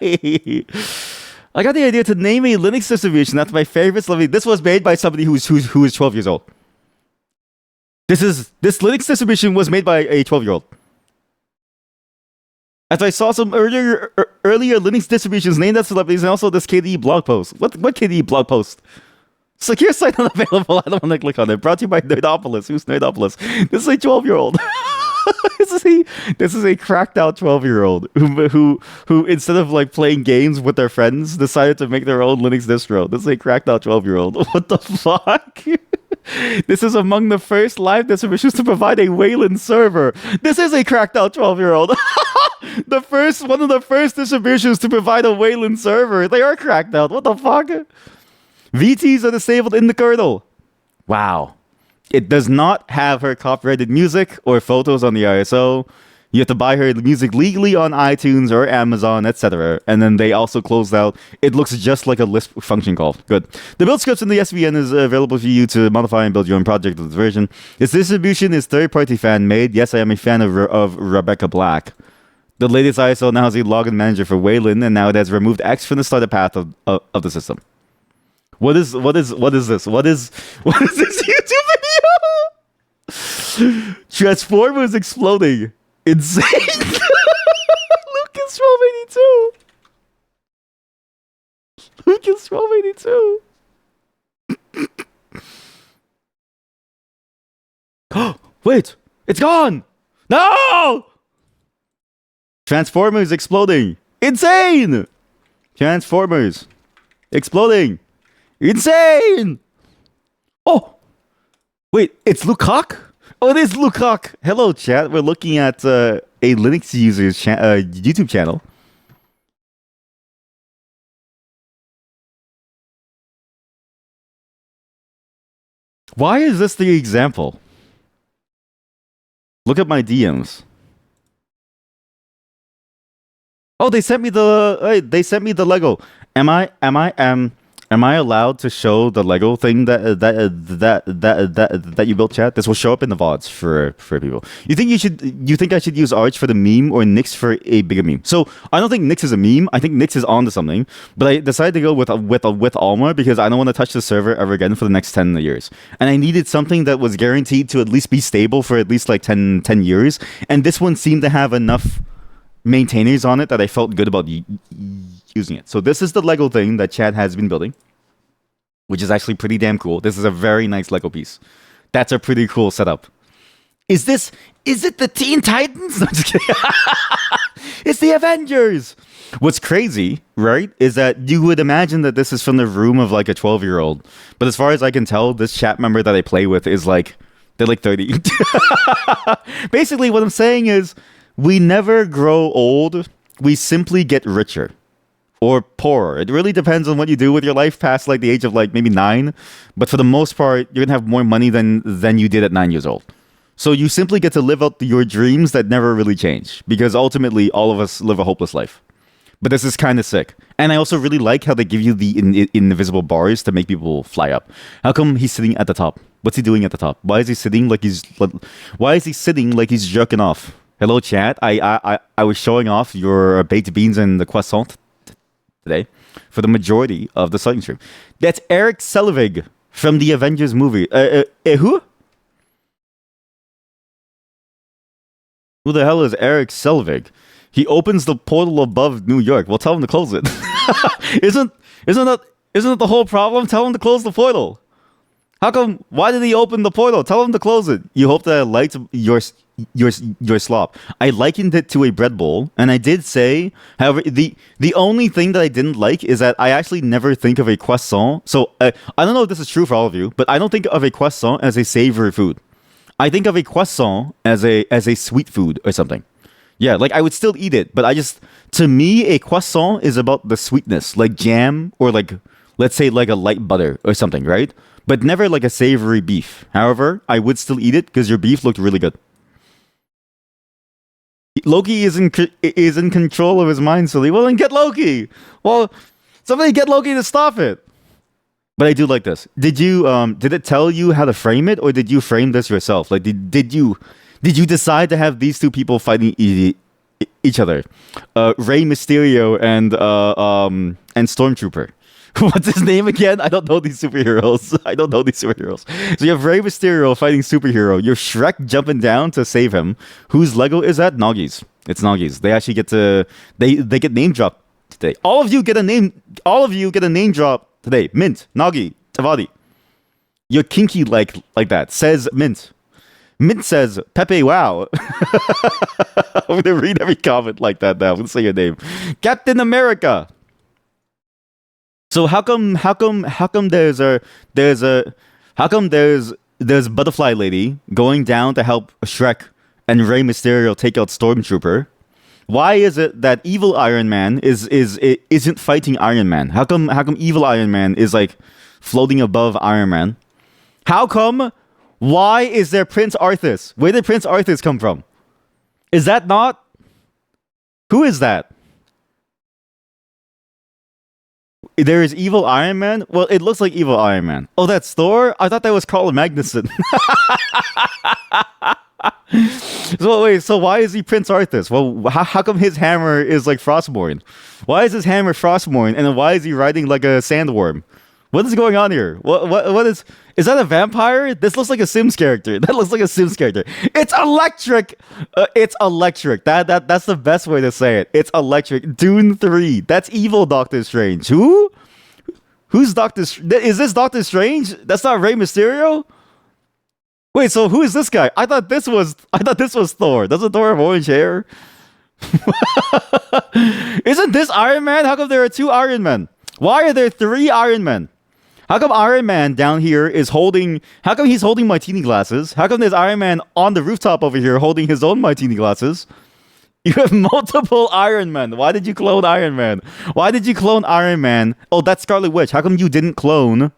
I got the idea to name a Linux distribution after my favorite celebrity. This was made by somebody who is 12 years old. This Linux distribution was made by a 12-year-old. As I saw some earlier Linux distributions named after celebrities, and also this KDE blog post. What KDE blog post? Secure site unavailable. I don't want to click on it. Brought to you by Nerdopolis. Who's Nerdopolis? This is a 12-year-old. This is a cracked out 12-year-old who instead of like playing games with their friends decided to make their own Linux distro. This is a cracked out 12-year-old. What the fuck? This is among the first live distributions to provide a Wayland server. This is a cracked out 12-year-old. One of the first distributions to provide a Wayland server. They are cracked out. What the fuck? VTs are disabled in the kernel. Wow. It does not have her copyrighted music or photos on the ISO. You have to buy her music legally on iTunes or Amazon, etc. And then they also closed out. It looks just like a Lisp function call. Good. The build scripts in the SVN is available for you to modify and build your own project of this version. This distribution is third-party fan-made. Yes, I am a fan of Rebecca Black. The latest ISO now has a login manager for Wayland, and now it has removed X from the starter path of the system. What is this? What is this YouTube video? Transformers exploding. Insane. Lucas 1282. Lucas 1282. Wait, it's gone. No! Transformers exploding. Insane! Transformers exploding. Insane! Oh! Wait, it's Lukaku? Oh, it is Lukaku. Hello, chat. We're looking at a Linux user's YouTube channel. Why is this the example? Look at my DMs. Oh, they sent me the Lego. Am I allowed to show the Lego thing that you built, chat? This will show up in the VODs for people. You think I should use Arch for the meme or Nix for a bigger meme? So I don't think Nix is a meme. I think Nix is onto something. But I decided to go with Alma because I don't want to touch the server ever again for the next 10 years. And I needed something that was guaranteed to at least be stable for at least like 10 years. And this one seemed to have enough maintainers on it that I felt good about using it. So this is the Lego thing that Chad has been building, which is actually pretty damn cool. This is a very nice Lego piece. That's a pretty cool setup. Is it the Teen Titans? No, I'm just kidding. It's the Avengers. What's crazy, right, is that you would imagine that this is from the room of like a 12-year-old. But as far as I can tell, this chat member that I play with is like, they're like 30. Basically, what I'm saying is, we never grow old. We simply get richer or poorer. It really depends on what you do with your life past like the age of like maybe 9. But for the most part, you're gonna have more money than you did at 9 years old. So you simply get to live out your dreams that never really change, because ultimately all of us live a hopeless life. But this is kind of sick. And I also really like how they give you the invisible bars to make people fly up. How come he's sitting at the top? What's he doing at the top? Why is he sitting like he's jerking off? Hello, chat. I was showing off your baked beans and the croissant today for the majority of the starting stream. That's Eric Selvig from the Avengers movie. Who? Who the hell is Eric Selvig? He opens the portal above New York. Well, tell him to close it. Isn't that the whole problem? Tell him to close the portal. How come? Why did he open the portal? Tell him to close it. You hope that I liked your slop. I likened it to a bread bowl, and I did say, however, the only thing that I didn't like is that I actually never think of a croissant. So I don't know if this is true for all of you, but I don't think of a croissant as a savory food. I think of a croissant as a sweet food or something. Yeah, like I would still eat it, but to me, a croissant is about the sweetness, like jam or like, let's say like a light butter or something, right? But never like a savory beef. However, I would still eat it because your beef looked really good. Loki is in control of his mind, silly. Well, then get Loki. Well, somebody get Loki to stop it. But I do like this. Did it tell you how to frame it, or did you frame this yourself? Like, did you decide to have these two people fighting each other? Rey Mysterio and Stormtrooper. What's his name again? I don't know these superheroes. So you have Rey Mysterio fighting superhero. You have Shrek jumping down to save him. Whose Lego is that? Noggy's. It's Noggy's. They actually get to they get name dropped today. All of you get a name drop today. Mint, Noggy, Tavadi. You're kinky like that. Says Mint. Mint says Pepe Wow. I'm gonna read every comment like that now. I'm gonna say your name. Captain America. So how come there's Butterfly Lady going down to help Shrek and Rey Mysterio take out Stormtrooper? Why is it that evil Iron Man isn't fighting Iron Man? How come evil Iron Man is like floating above Iron Man? How come? Why is there Prince Arthas? Where did Prince Arthas come from? Is that not? Who is that? There is evil Iron Man? Well, it looks like evil Iron Man. Oh, that's Thor? I thought that was Carl Magnuson. So wait, so why is he Prince Arthas? Well, how come his hammer is like Frostmourne? Why is his hammer Frostmourne, and then why is he riding like a sandworm? What is going on here? What is that a vampire? This looks like a Sims character. That looks like a Sims character. It's electric. It's electric. That's the best way to say it. It's electric. Dune 3. That's evil Doctor Strange. Who? Who's Doctor? Is this Doctor Strange? That's not Rey Mysterio. Wait, so who is this guy? I thought this was Thor. Doesn't Thor have orange hair? Isn't this Iron Man? How come there are two Iron Men? Why are there three Iron Men? How come Iron Man down here is holding... How come he's holding martini glasses? How come there's Iron Man on the rooftop over here holding his own martini glasses? You have multiple Iron Men. Why did you clone Iron Man? Why did you clone Iron Man? Oh, that's Scarlet Witch. How come you didn't clone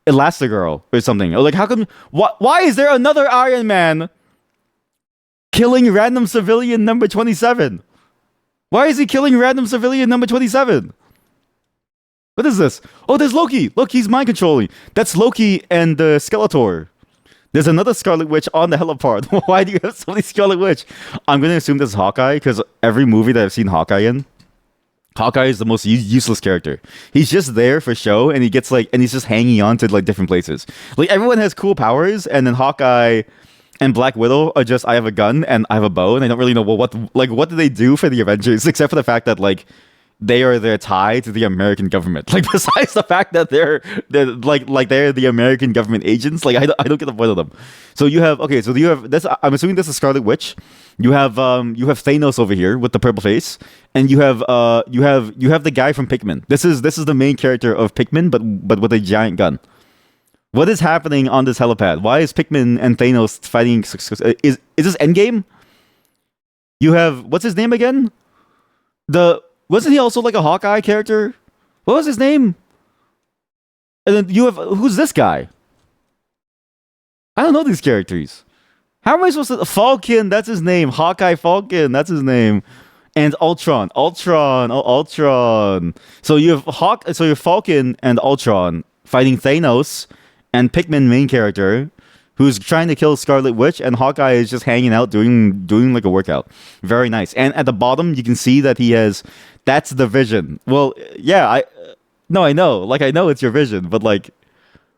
Elastigirl or something? Or like, how come... Why is there another Iron Man killing random civilian number 27? Why is he killing random civilian number 27? What is this? Oh, there's Loki. Look, he's mind controlling. That's Loki and Skeletor. There's another Scarlet Witch on the helipad. Why do you have so many Scarlet Witch? I'm going to assume this is Hawkeye, because every movie that I've seen Hawkeye in, Hawkeye is the most useless character. He's just there for show, and he gets like, and he's just hanging on to like different places. Like everyone has cool powers, and then Hawkeye and Black Widow are just, I have a gun and I have a bow, and I don't really know what do they do for the Avengers, except for the fact that like they're tied to the American government. Like besides the fact that they're they're the American government agents, like I don't get the point of them. So you have so you have this. I'm assuming this is Scarlet Witch. You have Thanos over here with the purple face, and you have the guy from Pikmin. This is the main character of Pikmin, but with a giant gun. What is happening on this helipad? Why is Pikmin and Thanos fighting? Is this Endgame? You have, what's his name again? Wasn't he also like a Hawkeye character? What was his name? And then you have, who's this guy? I don't know these characters. How am I supposed to... Falcon, that's his name. Hawkeye Falcon, that's his name. And Ultron. Ultron. So you have Falcon and Ultron fighting Thanos and Pikmin main character who's trying to kill Scarlet Witch, and Hawkeye is just hanging out doing like a workout. Very nice. And at the bottom you can see that he has... That's the Vision. Well, yeah, I know. Like I know it's your Vision, but like,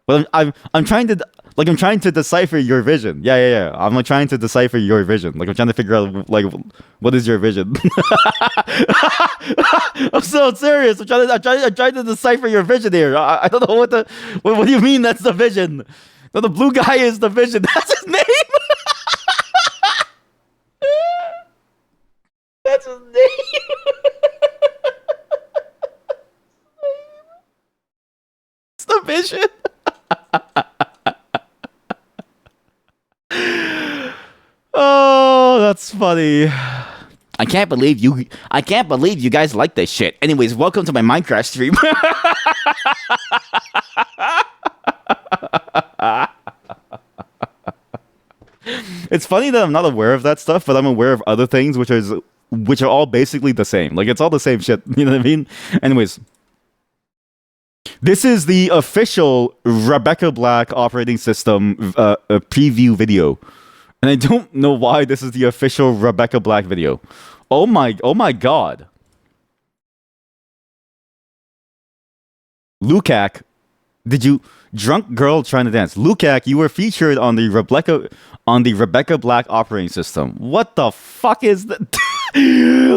well, I'm trying to decipher your vision. Yeah. I'm like trying to decipher your vision. Like I'm trying to figure out like what is your vision. I'm so serious. I'm trying to decipher your vision here. I don't know what do you mean that's the Vision? No, the blue guy is the Vision. That's his name. That's his name. It's the Vision. Oh, that's funny. I can't believe you guys like this shit. Anyways, welcome to my Minecraft stream. It's funny that I'm not aware of that stuff, but I'm aware of other things which are all basically the same. Like it's all the same shit. You know what I mean? Anyways. This is the official Rebecca Black operating system preview video. And I don't know why this is the official Rebecca Black video. Oh my god. Lukac, drunk girl trying to dance. Lukac, you were featured on the Rebecca Black operating system. What the fuck is that?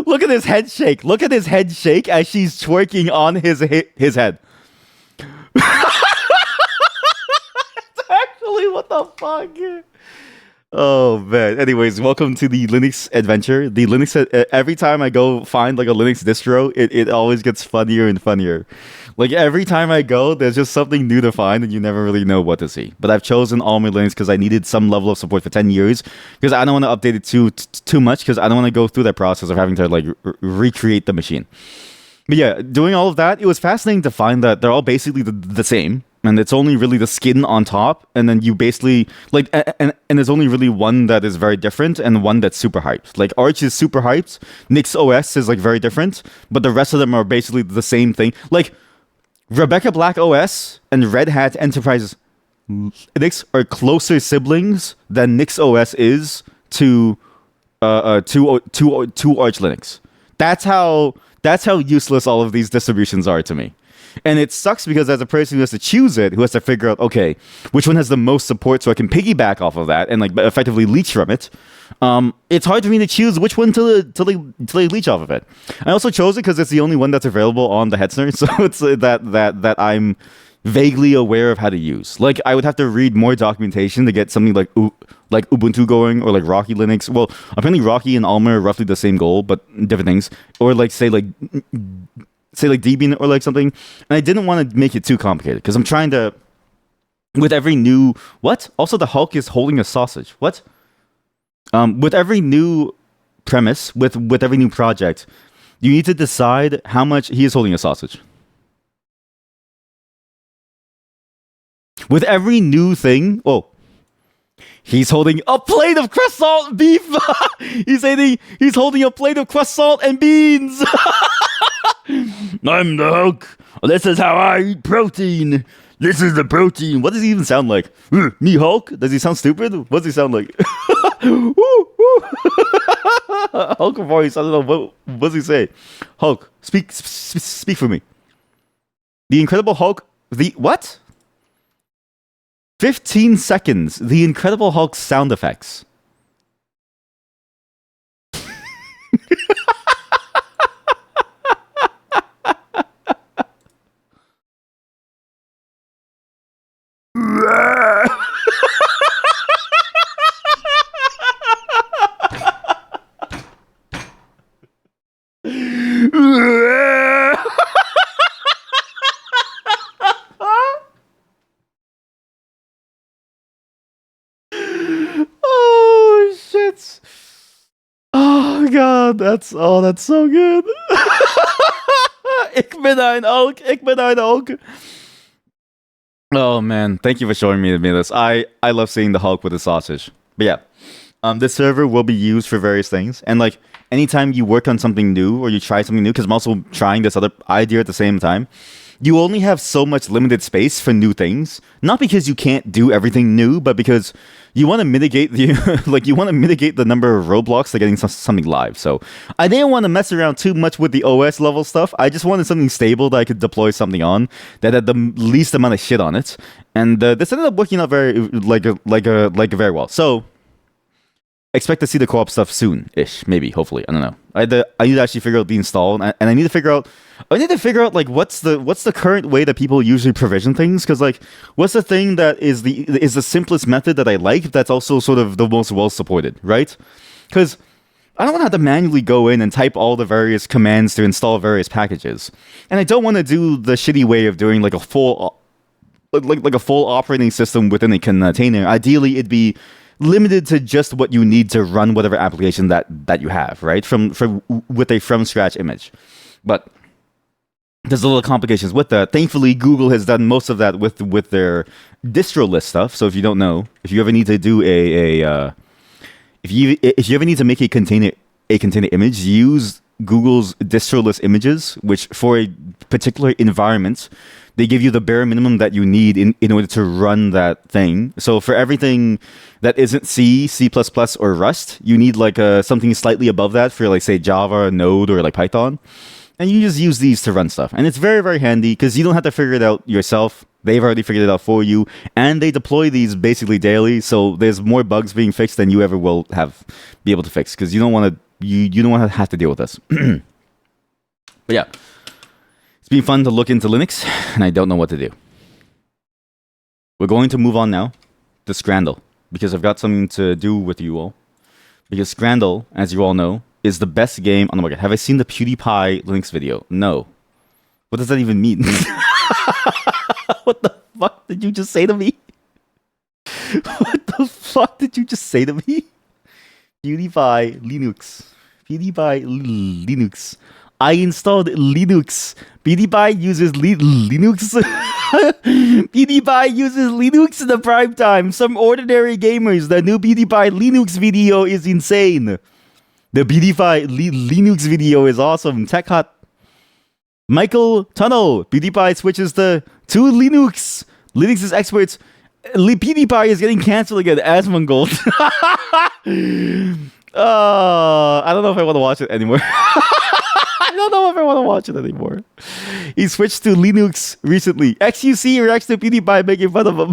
Look at his head shake. Look at his head shake as she's twerking on his head. Actually, what the fuck? Oh man. Anyways, welcome to the Linux adventure. The Linux every time I go find like a Linux distro, it always gets funnier and funnier. Like every time I go, there's just something new to find, and you never really know what to see. But I've chosen all my Linux because I needed some level of support for 10 years. Because I don't want to update it too much. Because I don't want to go through that process of having to like recreate the machine. But yeah, doing all of that, it was fascinating to find that they're all basically the same. And it's only really the skin on top. And then you basically, like, and there's only really one that is very different and one that's super hyped. Like, Arch is super hyped. Nix OS is, like, very different. But the rest of them are basically the same thing. Like, Rebecca Black OS and Red Hat Enterprise Linux are closer siblings than Nix OS is to Arch Linux. That's how useless all of these distributions are to me. And it sucks because as a person who has to choose it, who has to figure out, okay, which one has the most support so I can piggyback off of that and like effectively leech from it, it's hard for me to choose which one to leech off of it. I also chose it because it's the only one that's available on the Hetzner, so it's that I'm vaguely aware of how to use. Like I would have to read more documentation to get something like Ubuntu going, or like Rocky Linux. Well, apparently Rocky and Alma are roughly the same goal, but different things. Or like say like Debian or like something. And I didn't want to make it too complicated because I'm trying to, with every new what? Also, the Hulk is holding a sausage. What? With every new premise, with every new project, you need to decide how much he is holding a sausage. With every new thing, he's holding a plate of croissant beef. He's holding a plate of croissant and beans. I'm the Hulk. This is how I eat protein. This is the protein. What does he even sound like? Me Hulk? Does he sound stupid? What does he sound like? Hulk voice. I don't know. What does he say? Hulk, speak for me. The Incredible Hulk. The what? 15 seconds. The Incredible Hulk sound effects. Oh shit. Oh god, that's so good. Ik ben een Hulk. Oh man, thank you for showing me this. I love seeing the Hulk with the sausage. But yeah, this server will be used for various things, and like anytime you work on something new or you try something new, because I'm also trying this other idea at the same time, you only have so much limited space for new things. Not because you can't do everything new, but because you want to mitigate the the number of roadblocks to getting something live. So I didn't want to mess around too much with the OS level stuff. I just wanted something stable that I could deploy something on that had the least amount of shit on it. And this ended up working out very very well. So expect to see the co-op stuff soon-ish, maybe, hopefully. I don't know. I need to actually figure out the install, and I need to figure out like what's the current way that people usually provision things, because like what's the thing that is the simplest method that I like, that's also sort of the most well supported, right? Because I don't want to have to manually go in and type all the various commands to install various packages, and I don't want to do the shitty way of doing like a full operating system within a container. Ideally, it'd be limited to just what you need to run whatever application that you have, right? With a from scratch image. But there's a little complications with that. Thankfully, Google has done most of that with their distro list stuff. So if you don't know, if you ever need to do if you ever need to make a container image, use Google's distro list images, which for a particular environment, they give you the bare minimum that you need in order to run that thing. So for everything that isn't C, C++, or Rust, you need like something slightly above that for like say Java, Node, or like Python. And you just use these to run stuff. And it's very, very handy because you don't have to figure it out yourself. They've already figured it out for you. And they deploy these basically daily. So there's more bugs being fixed than you ever will be able to fix, because you don't want to have to deal with this. But yeah. It's been fun to look into Linux, and I don't know what to do. We're going to move on now to Scrandle, because I've got something to do with you all. Because Scrandle, as you all know, is the best game on the market. Have I seen the PewDiePie Linux video? No. What does that even mean? What the fuck did you just say to me? What the fuck did you just say to me? PewDiePie Linux. PewDiePie Linux. I installed Linux. PewDiePie uses Linux. PewDiePie uses Linux in the prime time. Some ordinary gamers. The new PewDiePie Linux video is insane. The PewDiePie Linux video is awesome. Tech Hut. Michael Tunnel. PewDiePie switches to Linux. Linux's experts. PewDiePie is getting cancelled again. Asmongold. I don't know if I want to watch it anymore. I don't know if I want to watch it anymore. He switched to Linux recently. XUC reacts to PewDiePie making fun of him.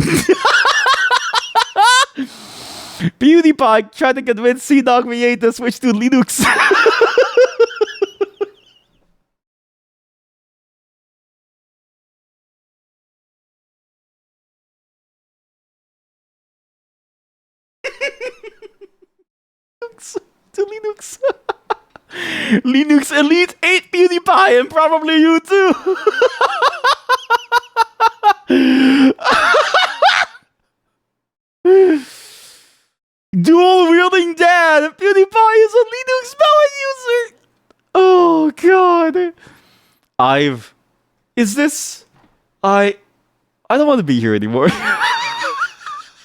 PewDiePie tried to convince CDawgV8 to switch to Linux. To Linux. Linux Elite 8 PewDiePie, and probably you too. Dual wielding dad. PewDiePie is a Linux power user. Oh god. I don't want to be here anymore.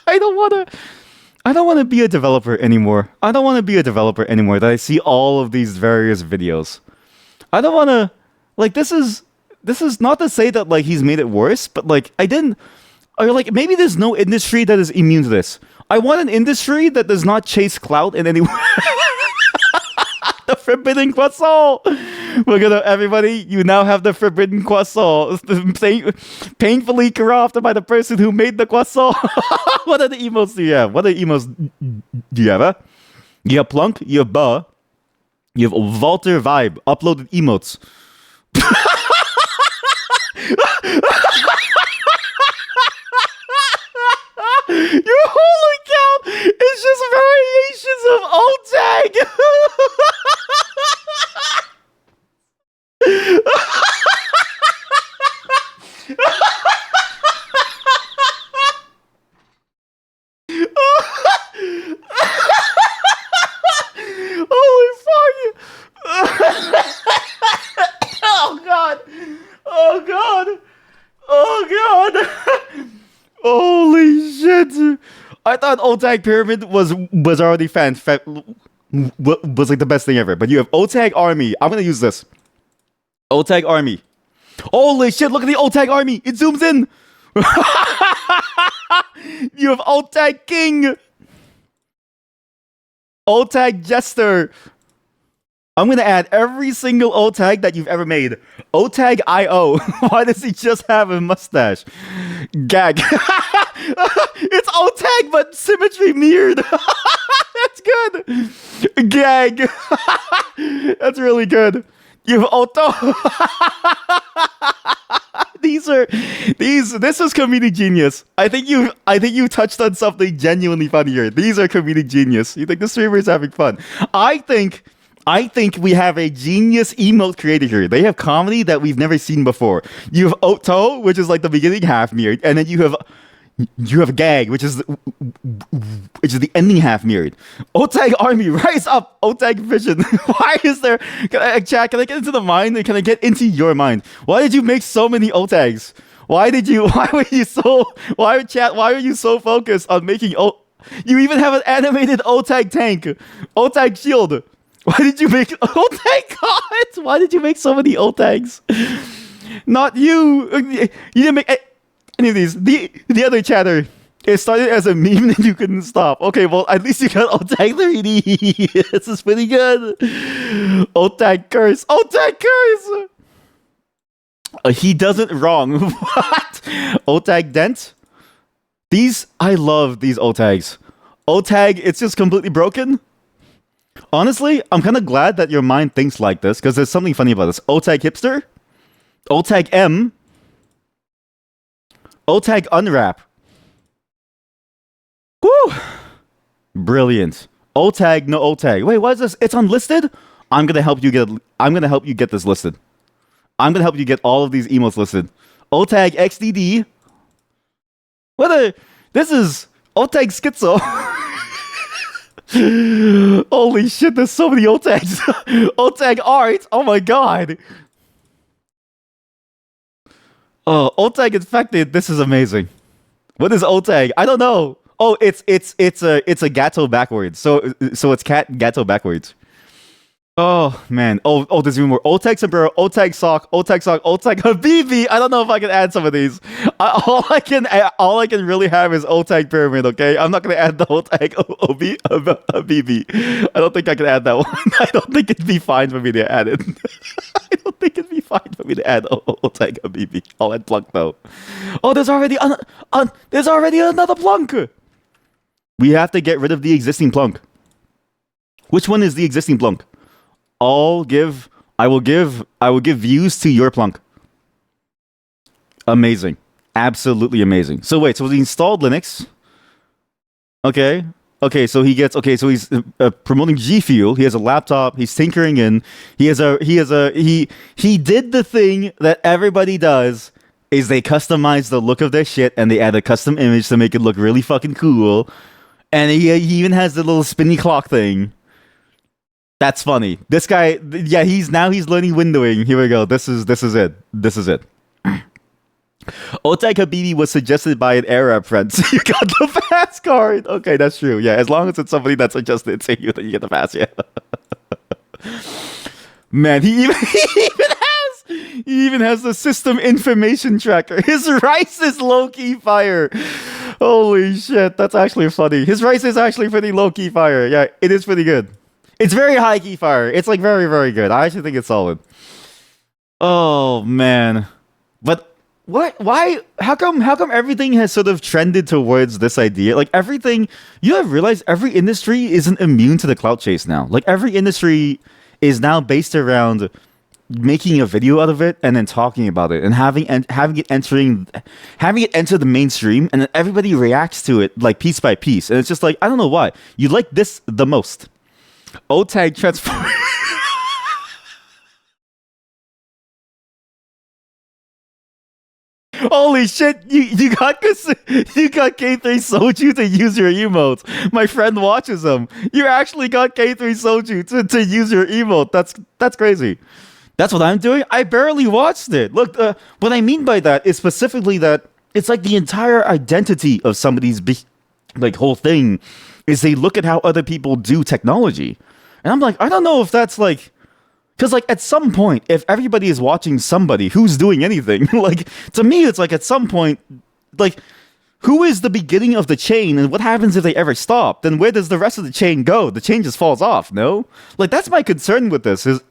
I don't want to be a developer anymore. I don't want to be a developer anymore. That I see all of these various videos. I don't want to, like, this is not to say that like he's made it worse, but like or like maybe there's no industry that is immune to this. I want an industry that does not chase clout in any way. The forbidden croissant. Everybody, you now have the forbidden croissant. Painfully corrupted by the person who made the croissant. What other emotes do you have? What other emotes do you have? Huh? You have Plunk, you have Buh, you have Walter Vibe, uploaded emotes. Your whole account is just variations of old tag. Holy fuck! Oh god! Oh god! Oh god! Holy shit! I thought Otag Pyramid was already was like the best thing ever. But you have Otag Army. I'm gonna use this. Otag Army. Holy shit! Look at the Otag Army. It zooms in. You have Otag King. Otag Jester. I'm gonna add every single Otag that you've ever made. Otag IO. Why does he just have a mustache? Gag. It's Otag, but symmetry mirrored. That's good. Gag. That's really good. You have Otto. This is comedic genius. I think you touched on something genuinely funny here. These are comedic genius. You think the streamer is having fun? I think we have a genius emote creator here. They have comedy that we've never seen before. You have Otto, which is like the beginning half mirrored, and then you have Gag, which is the ending half mirrored. Otag Army, rise up! Otag Vision. Why is there? Chat, can I get into the mind? And can I get into your mind? Why did you make so many Otags? Why were you so focused on making You even have an animated Otag tank. Otag shield. Why did you make Otag God? Why did you make so many Otags? Not you. You didn't make any of these. The other chatter. It started as a meme that you couldn't stop. Okay, well, at least you got Otag 3D. This is pretty good. Otag Curse. Otag Curse! He does it wrong. What? Otag Dent? I love these Otags. Otag, it's just completely broken. Honestly, I'm kind of glad that your mind thinks like this, because there's something funny about this. Otag Hipster. Otag M. Otag Unwrap. Woo! Brilliant. Otag, no Otag. Wait, what is this? It's unlisted? I'm gonna help you get this listed. I'm gonna help you get all of these emotes listed. Otag XDD. This is Otag Schizo. Holy shit, there's so many Otags. Otag Art. Oh my god. Oh, Otag Infected. This is amazing. What is Otag? I don't know. Oh, it's a Gato backwards. So it's cat Gato backwards. Oh man. Oh, there's even more. Otag Sombrero, Otag Sock, Otag Habibi. I don't know if I can add some of these. All I can really have is Otag Pyramid, okay? I'm not gonna add the Otag Habibi. I don't think I can add that one. I don't think it'd be fine for me to add it. I don't think it'd be fine for me to add Otag Habibi. I'll add Plunk though. Oh, there's already another Plunk. We have to get rid of the existing Plunk. Which one is the existing Plunk? I will give views to your Plunk. Amazing. Absolutely amazing. So wait, so we installed Linux. Okay. So he's promoting G Fuel. He has a laptop. He's tinkering in. He did the thing that everybody does. Is they customize the look of their shit and they add a custom image to make it look really fucking cool. And he even has the little spinny clock thing. That's funny. This guy, yeah, he's learning windowing. Here we go. This is it. This is it. Otai Habibi was suggested by an Arab friend. So you got the pass card. Okay, that's true. Yeah, as long as it's somebody that's suggested to you, then you get the pass. Yeah. Man, he even has the system information tracker. His rice is low-key fire. Holy shit, that's actually funny. His rice is actually pretty low-key fire. Yeah, it is pretty good. It's very high-key fire. It's like very, very good. I actually think it's solid. Oh, man. But what? Why? How come everything has sort of trended towards this idea? Like everything, you have realized every industry isn't immune to the clout chase now. Like every industry is now based around making a video out of it and then talking about it and having it enter the mainstream, and then everybody reacts to it like piece by piece, and it's just like, I don't know why you like this the most. OTAG transform. Holy shit! You got K3 Soju to use your emotes. My friend watches them. You actually got K3 Soju to use your emote. That's crazy. That's what I'm doing. I barely watched it. Look, what I mean by that is specifically that it's like the entire identity of somebody's like whole thing is they look at how other people do technology, and I'm like, I don't know if that's like. Because, like, at some point, if everybody is watching somebody who's doing anything, like, to me, it's like, at some point, like, who is the beginning of the chain, and what happens if they ever stop? Then where does the rest of the chain go? The chain just falls off, no? Like, that's my concern with this, is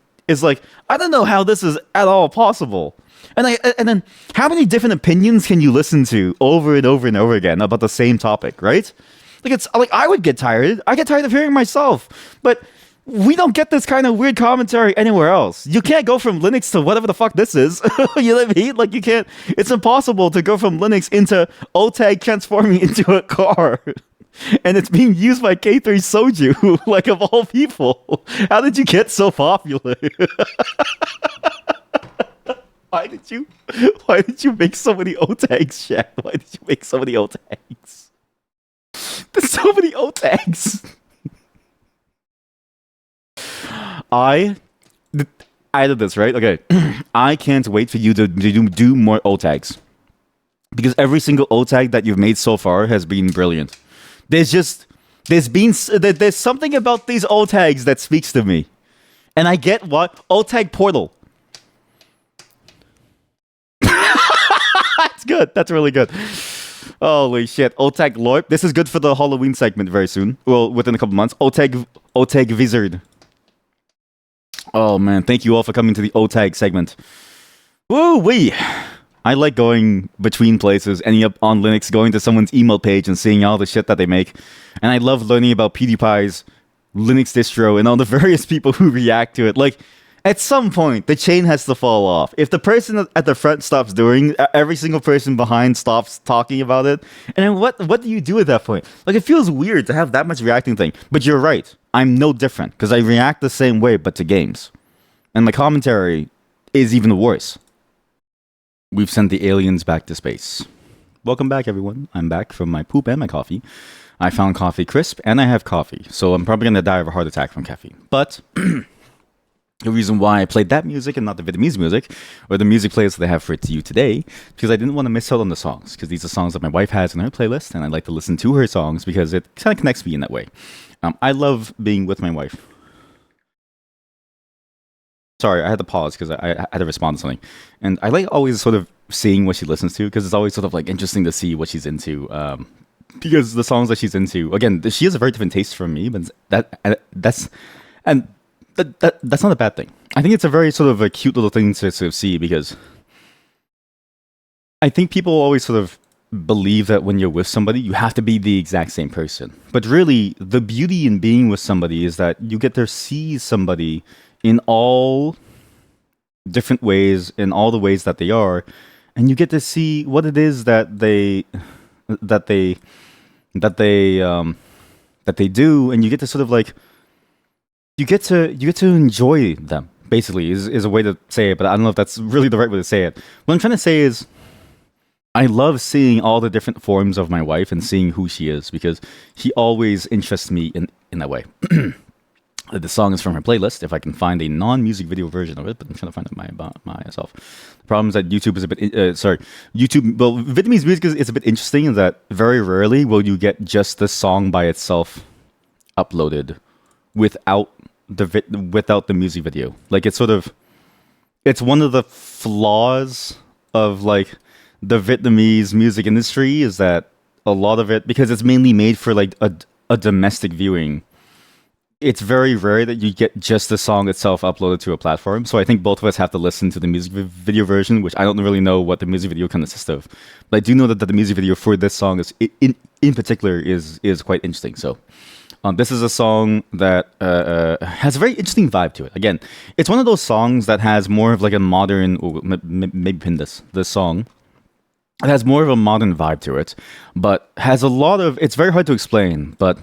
like, I don't know how this is at all possible. And then, how many different opinions can you listen to over and over and over again about the same topic, right? Like, it's, like, I would get tired. I get tired of hearing myself, but we don't get this kind of weird commentary anywhere else. You can't go from Linux to whatever the fuck this is. You know what I mean? Like, you can't. It's impossible to go from Linux into OTAG transforming into a car. And it's being used by K3 Soju, like, of all people. How did you get so popular? Why did you make so many OTAGs, Shaq? Why did you make so many OTAGs? There's so many OTAGs. I did this, right? Okay. I can't wait for you to do more OTAGs. Because every single OTAG that you've made so far has been brilliant. There's something about these OTAGs that speaks to me. And I get what? OTAG Portal. That's good. That's really good. Holy shit. OTAG LORP. This is good for the Halloween segment very soon. Well, within a couple months. OTAG Wizard. Oh man, thank you all for coming to the OTAG segment. Woo-wee! I like going between places, ending up on Linux, going to someone's email page and seeing all the shit that they make. And I love learning about PewDiePie's Linux distro and all the various people who react to it. Like, at some point, the chain has to fall off. If the person at the front stops doing, every single person behind stops talking about it. And then what do you do at that point? Like, it feels weird to have that much reacting thing. But you're right. I'm no different, because I react the same way, but to games. And my commentary is even worse. We've sent the aliens back to space. Welcome back, everyone. I'm back from my poop and my coffee. I found coffee crisp, and I have coffee. So I'm probably going to die of a heart attack from caffeine. But the reason why I played that music and not the Vietnamese music, or the music playlist that I have for it to you today, because I didn't want to miss out on the songs, because these are songs that my wife has in her playlist, and I like to listen to her songs because it kind of connects me in that way. I love being with my wife. Sorry, I had to pause because I had to respond to something. And I like always sort of seeing what she listens to, because it's always sort of like interesting to see what she's into. Because the songs that she's into, again, she has a very different taste from me, but that's not a bad thing. I think it's a very sort of a cute little thing to sort of see, because I think people always sort of believe that when you're with somebody, you have to be the exact same person. But really, the beauty in being with somebody is that you get to see somebody in all different ways, in all the ways that they are, and you get to see what it is that they that they do, and you get to sort of like you get to enjoy them. Basically, is a way to say it, but I don't know if that's really the right way to say it. What I'm trying to say is, I love seeing all the different forms of my wife and seeing who she is because she always interests me in that way. The song is from her playlist. If I can find a non-music video version of it, but I'm trying to find it myself. The problem is that YouTube is a bit YouTube. Well, Vietnamese music is a bit interesting in that very rarely will you get just the song by itself uploaded without the music video. Like it's one of the flaws of like the Vietnamese music industry is that a lot of it, because it's mainly made for like a domestic viewing, it's very rare that you get just the song itself uploaded to a platform. So I think both of us have to listen to the music video version, which I don't really know what the music video consists of. But I do know that the music video for this song is in particular is quite interesting. So this is a song that has a very interesting vibe to it. Again, it's one of those songs that has more of like a modern, maybe pin this song. It has more of a modern vibe to it, but has a lot of, it's very hard to explain, but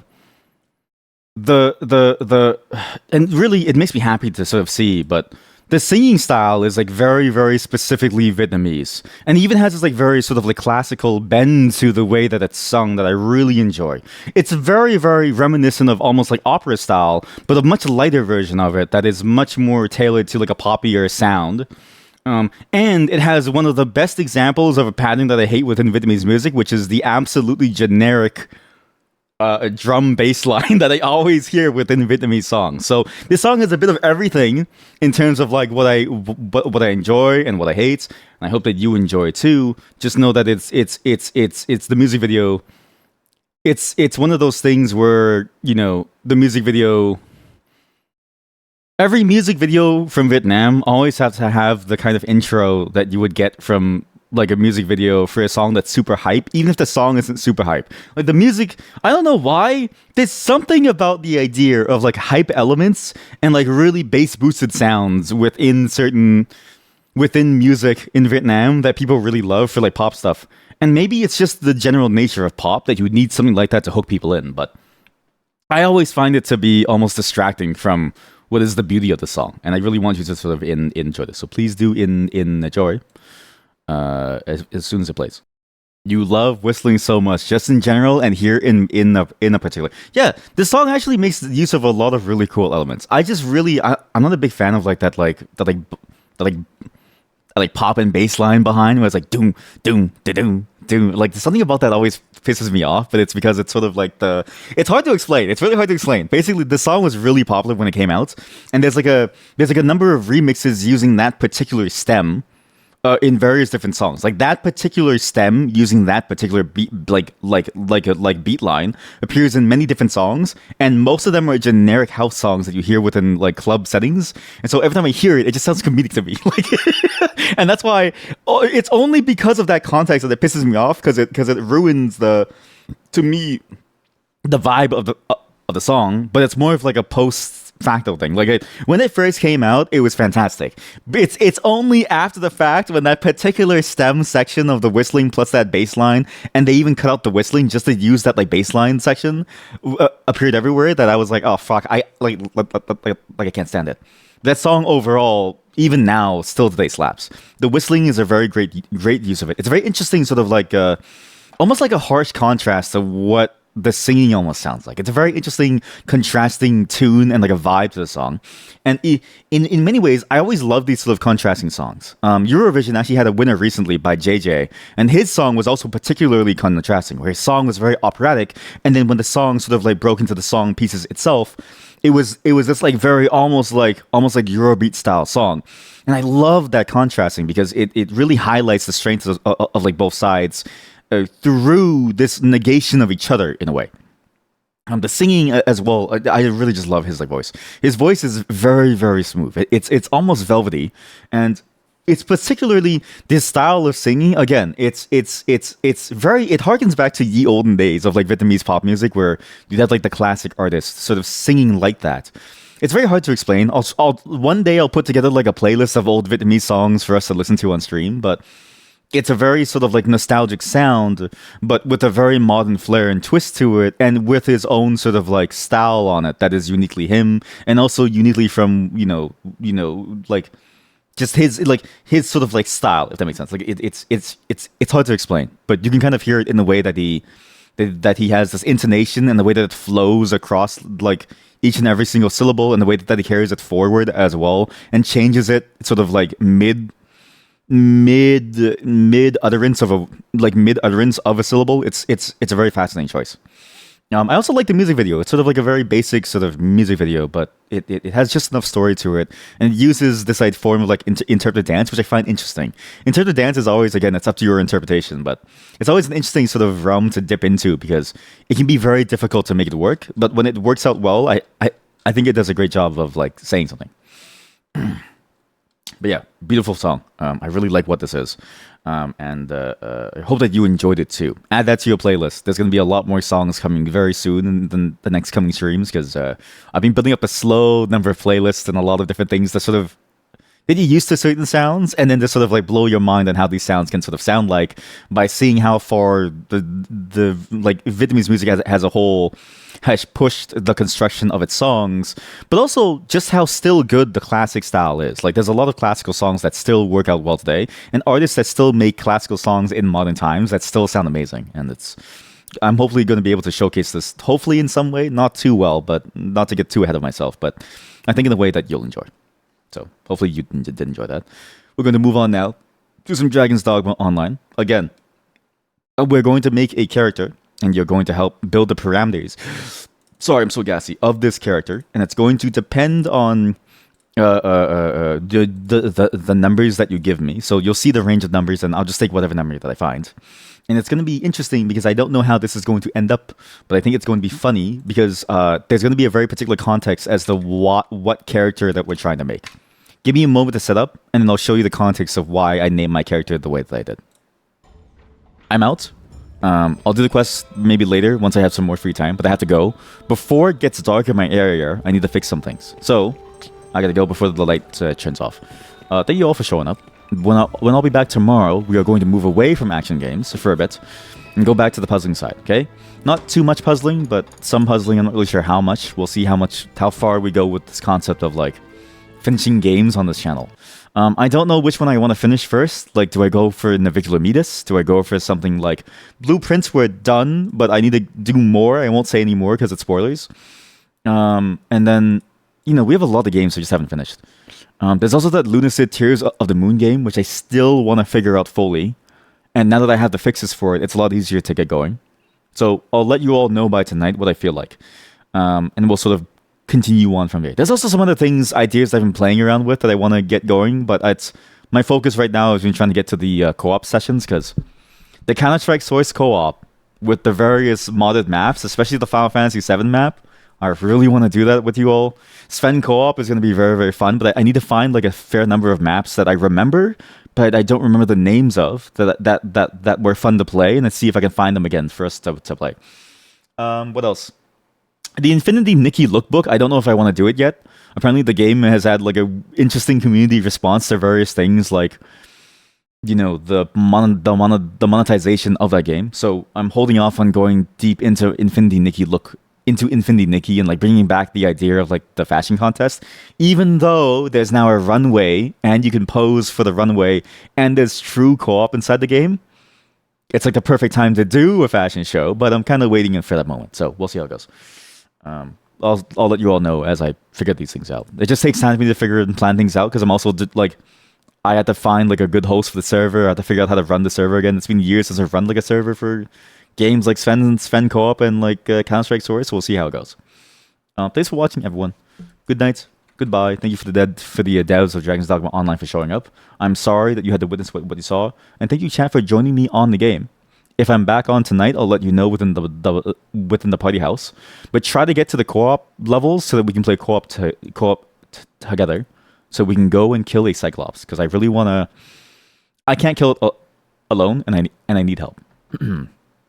and really it makes me happy to sort of see, but the singing style is like very, very specifically Vietnamese, and even has this like very sort of like classical bend to the way that it's sung that I really enjoy. It's very, very reminiscent of almost like opera style, but a much lighter version of it that is much more tailored to like a poppier sound. And it has one of the best examples of a pattern that I hate within Vietnamese music, which is the absolutely generic drum bass line that I always hear within Vietnamese songs. So this song has a bit of everything in terms of like what I enjoy and what I hate. And I hope that you enjoy too. Just know that it's the music video. It's one of those things where, you know, the music video. Every music video from Vietnam always has to have the kind of intro that you would get from like a music video for a song that's super hype, even if the song isn't super hype. Like the music, I don't know why, there's something about the idea of like hype elements and like really bass boosted sounds within music in Vietnam that people really love for like pop stuff. And maybe it's just the general nature of pop that you would need something like that to hook people in, but I always find it to be almost distracting from what is the beauty of the song, and I really want you to sort of enjoy this. So please do enjoy as soon as it plays. You love whistling so much, just in general, and here in a particular. Yeah, this song actually makes use of a lot of really cool elements. I'm not a big fan of like that pop and bass line behind where it's like doom doom da doom doom. Like there's something about that always pisses me off, but it's because it's sort of like it's hard to explain. It's really hard to explain. Basically, the song was really popular when it came out, and there's like a number of remixes using that particular stem in various different songs. Like that particular stem using that particular beat, like beat line, appears in many different songs, and most of them are generic house songs that you hear within like club settings. And so every time I hear it, it just sounds comedic to me. Like, and that's why it's only because of that context that it pisses me off, because it ruins to me the vibe of the song. But it's more of like a post facto thing. Like when it first came out, it was fantastic. It's only after the fact, when that particular stem section of the whistling plus that bass line, and they even cut out the whistling just to use that like bass line section, appeared everywhere, that I was like, oh fuck, I I can't stand it. That song overall, even now, still today slaps. The whistling is a very great use of it. It's a very interesting sort of like almost like a harsh contrast to what the singing almost sounds like. It's a very interesting, contrasting tune and like a vibe to the song. And in many ways, I always love these sort of contrasting songs. Eurovision actually had a winner recently by JJ, and his song was also particularly contrasting, where his song was very operatic, and then when the song sort of like broke into the song pieces itself, it was this like very almost like Eurobeat style song. And I love that contrasting because it really highlights the strengths of like both sides through this negation of each other in a way. The singing as well, I really just love his like voice. His voice is very, very smooth. It's almost velvety, and it's particularly this style of singing. Again, it harkens back to ye olden days of like Vietnamese pop music, where you had like the classic artists sort of singing like that. It's very hard to explain. One day I'll put together like a playlist of old Vietnamese songs for us to listen to on stream, but it's a very sort of like nostalgic sound, but with a very modern flair and twist to it, and with his own sort of like style on it that is uniquely him, and also uniquely from like just his sort of like style, if that makes sense. Like it's hard to explain, but you can kind of hear it in the way that he has this intonation and the way that it flows across like each and every single syllable, and the way that he carries it forward as well, and changes it sort of like mid utterance of a syllable. It's a very fascinating choice. I also like the music video. It's sort of like a very basic sort of music video, but it has just enough story to it, and it uses this like form of like interpretive dance, which I find interesting. Interpretive dance is always, again, it's up to your interpretation, but it's always an interesting sort of realm to dip into, because it can be very difficult to make it work. But when it works out well, I think it does a great job of like saying something. But yeah, beautiful song. I really like what this is. And I hope that you enjoyed it too. Add that to your playlist. There's going to be a lot more songs coming very soon in the next coming streams, because I've been building up a slow number of playlists and a lot of different things that sort of get you used to certain sounds, and then just sort of like blow your mind on how these sounds can sort of sound like, by seeing how far the like Vietnamese music as a whole has pushed the construction of its songs, but also just how still good the classic style is. Like, there's a lot of classical songs that still work out well today, and artists that still make classical songs in modern times that still sound amazing. And I'm hopefully going to be able to showcase this, hopefully in some way, not too well, but not to get too ahead of myself, but I think in a way that you'll enjoy. So hopefully you did enjoy that. We're going to move on now to some Dragon's Dogma Online. Again, we're going to make a character, and you're going to help build the parameters. Sorry, I'm so gassy. Of this character, and it's going to depend on the numbers that you give me. So you'll see the range of numbers, and I'll just take whatever number that I find. And it's going to be interesting because I don't know how this is going to end up, but I think it's going to be funny because there's going to be a very particular context as to what character that we're trying to make. Give me a moment to set up, and then I'll show you the context of why I named my character the way that I did. I'm out. I'll do the quest maybe later once I have some more free time, but I have to go. Before it gets dark in my area, I need to fix some things. So, I gotta go before the light turns off. Thank you all for showing up. When I'll be back tomorrow, we are going to move away from action games for a bit and go back to the puzzling side, okay? Not too much puzzling, but some puzzling. I'm not really sure how much. We'll see how far we go with this concept of like finishing games on this channel. I don't know which one I want to finish first. Like, do I go for Navicular Meatus? Do I go for something like Blueprints were done, but I need to do more? I won't say any more because it's spoilers. And then, we have a lot of games we just haven't finished. There's also that Lunacid Tears of the Moon game, which I still want to figure out fully. And now that I have the fixes for it, it's a lot easier to get going. So I'll let you all know by tonight what I feel like. And we'll sort of continue on from there. There's also some other things, ideas I've been playing around with that I want to get going, but my focus right now has been trying to get to the co-op sessions, because the Counter-Strike Source co-op with the various modded maps, especially the Final Fantasy VII map, I really want to do that with you all. Sven co-op is going to be very, very fun, but I need to find like a fair number of maps that I remember, but I don't remember the names of, that were fun to play, and let's see if I can find them again for us to play. What else? The Infinity Nikki lookbook, I don't know if I want to do it yet. Apparently the game has had like a interesting community response to various things, like the monetization of that game. So I'm holding off on going deep into Infinity Nikki and like bringing back the idea of like the fashion contest, even though there's now a runway and you can pose for the runway and there's true co-op inside the game. It's like the perfect time to do a fashion show, but I'm kind of waiting for that moment. So we'll see how it goes. I'll let you all know as I figure these things out. It just takes time for me to figure and plan things out, because I'm also like, I had to find like a good host for the server. I had to figure out how to run the server again. It's been years since I've run like a server for games like Sven Co-op and like Counter-Strike Source. So we'll see how it goes. Thanks for watching, everyone. Good night. Goodbye. Thank you for the devs of Dragon's Dogma Online for showing up. I'm sorry that you had to witness what you saw, and thank you, chat, for joining me on the game. If I'm back on tonight, I'll let you know within the party house. But try to get to the co-op levels so that we can play co-op together, so we can go and kill a Cyclops. Because I really want to. I can't kill it alone, and I need help.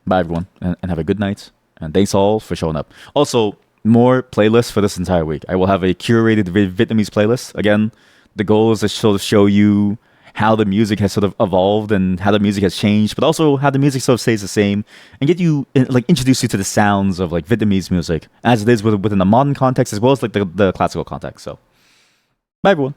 Bye, everyone, and have a good night. And thanks all for showing up. Also, more playlists for this entire week. I will have a curated Vietnamese playlist. Again, the goal is to show you how the music has sort of evolved and how the music has changed, but also how the music sort of stays the same, and get you like introduce you to the sounds of like Vietnamese music as it is within the modern context as well as like the classical context. So, bye everyone.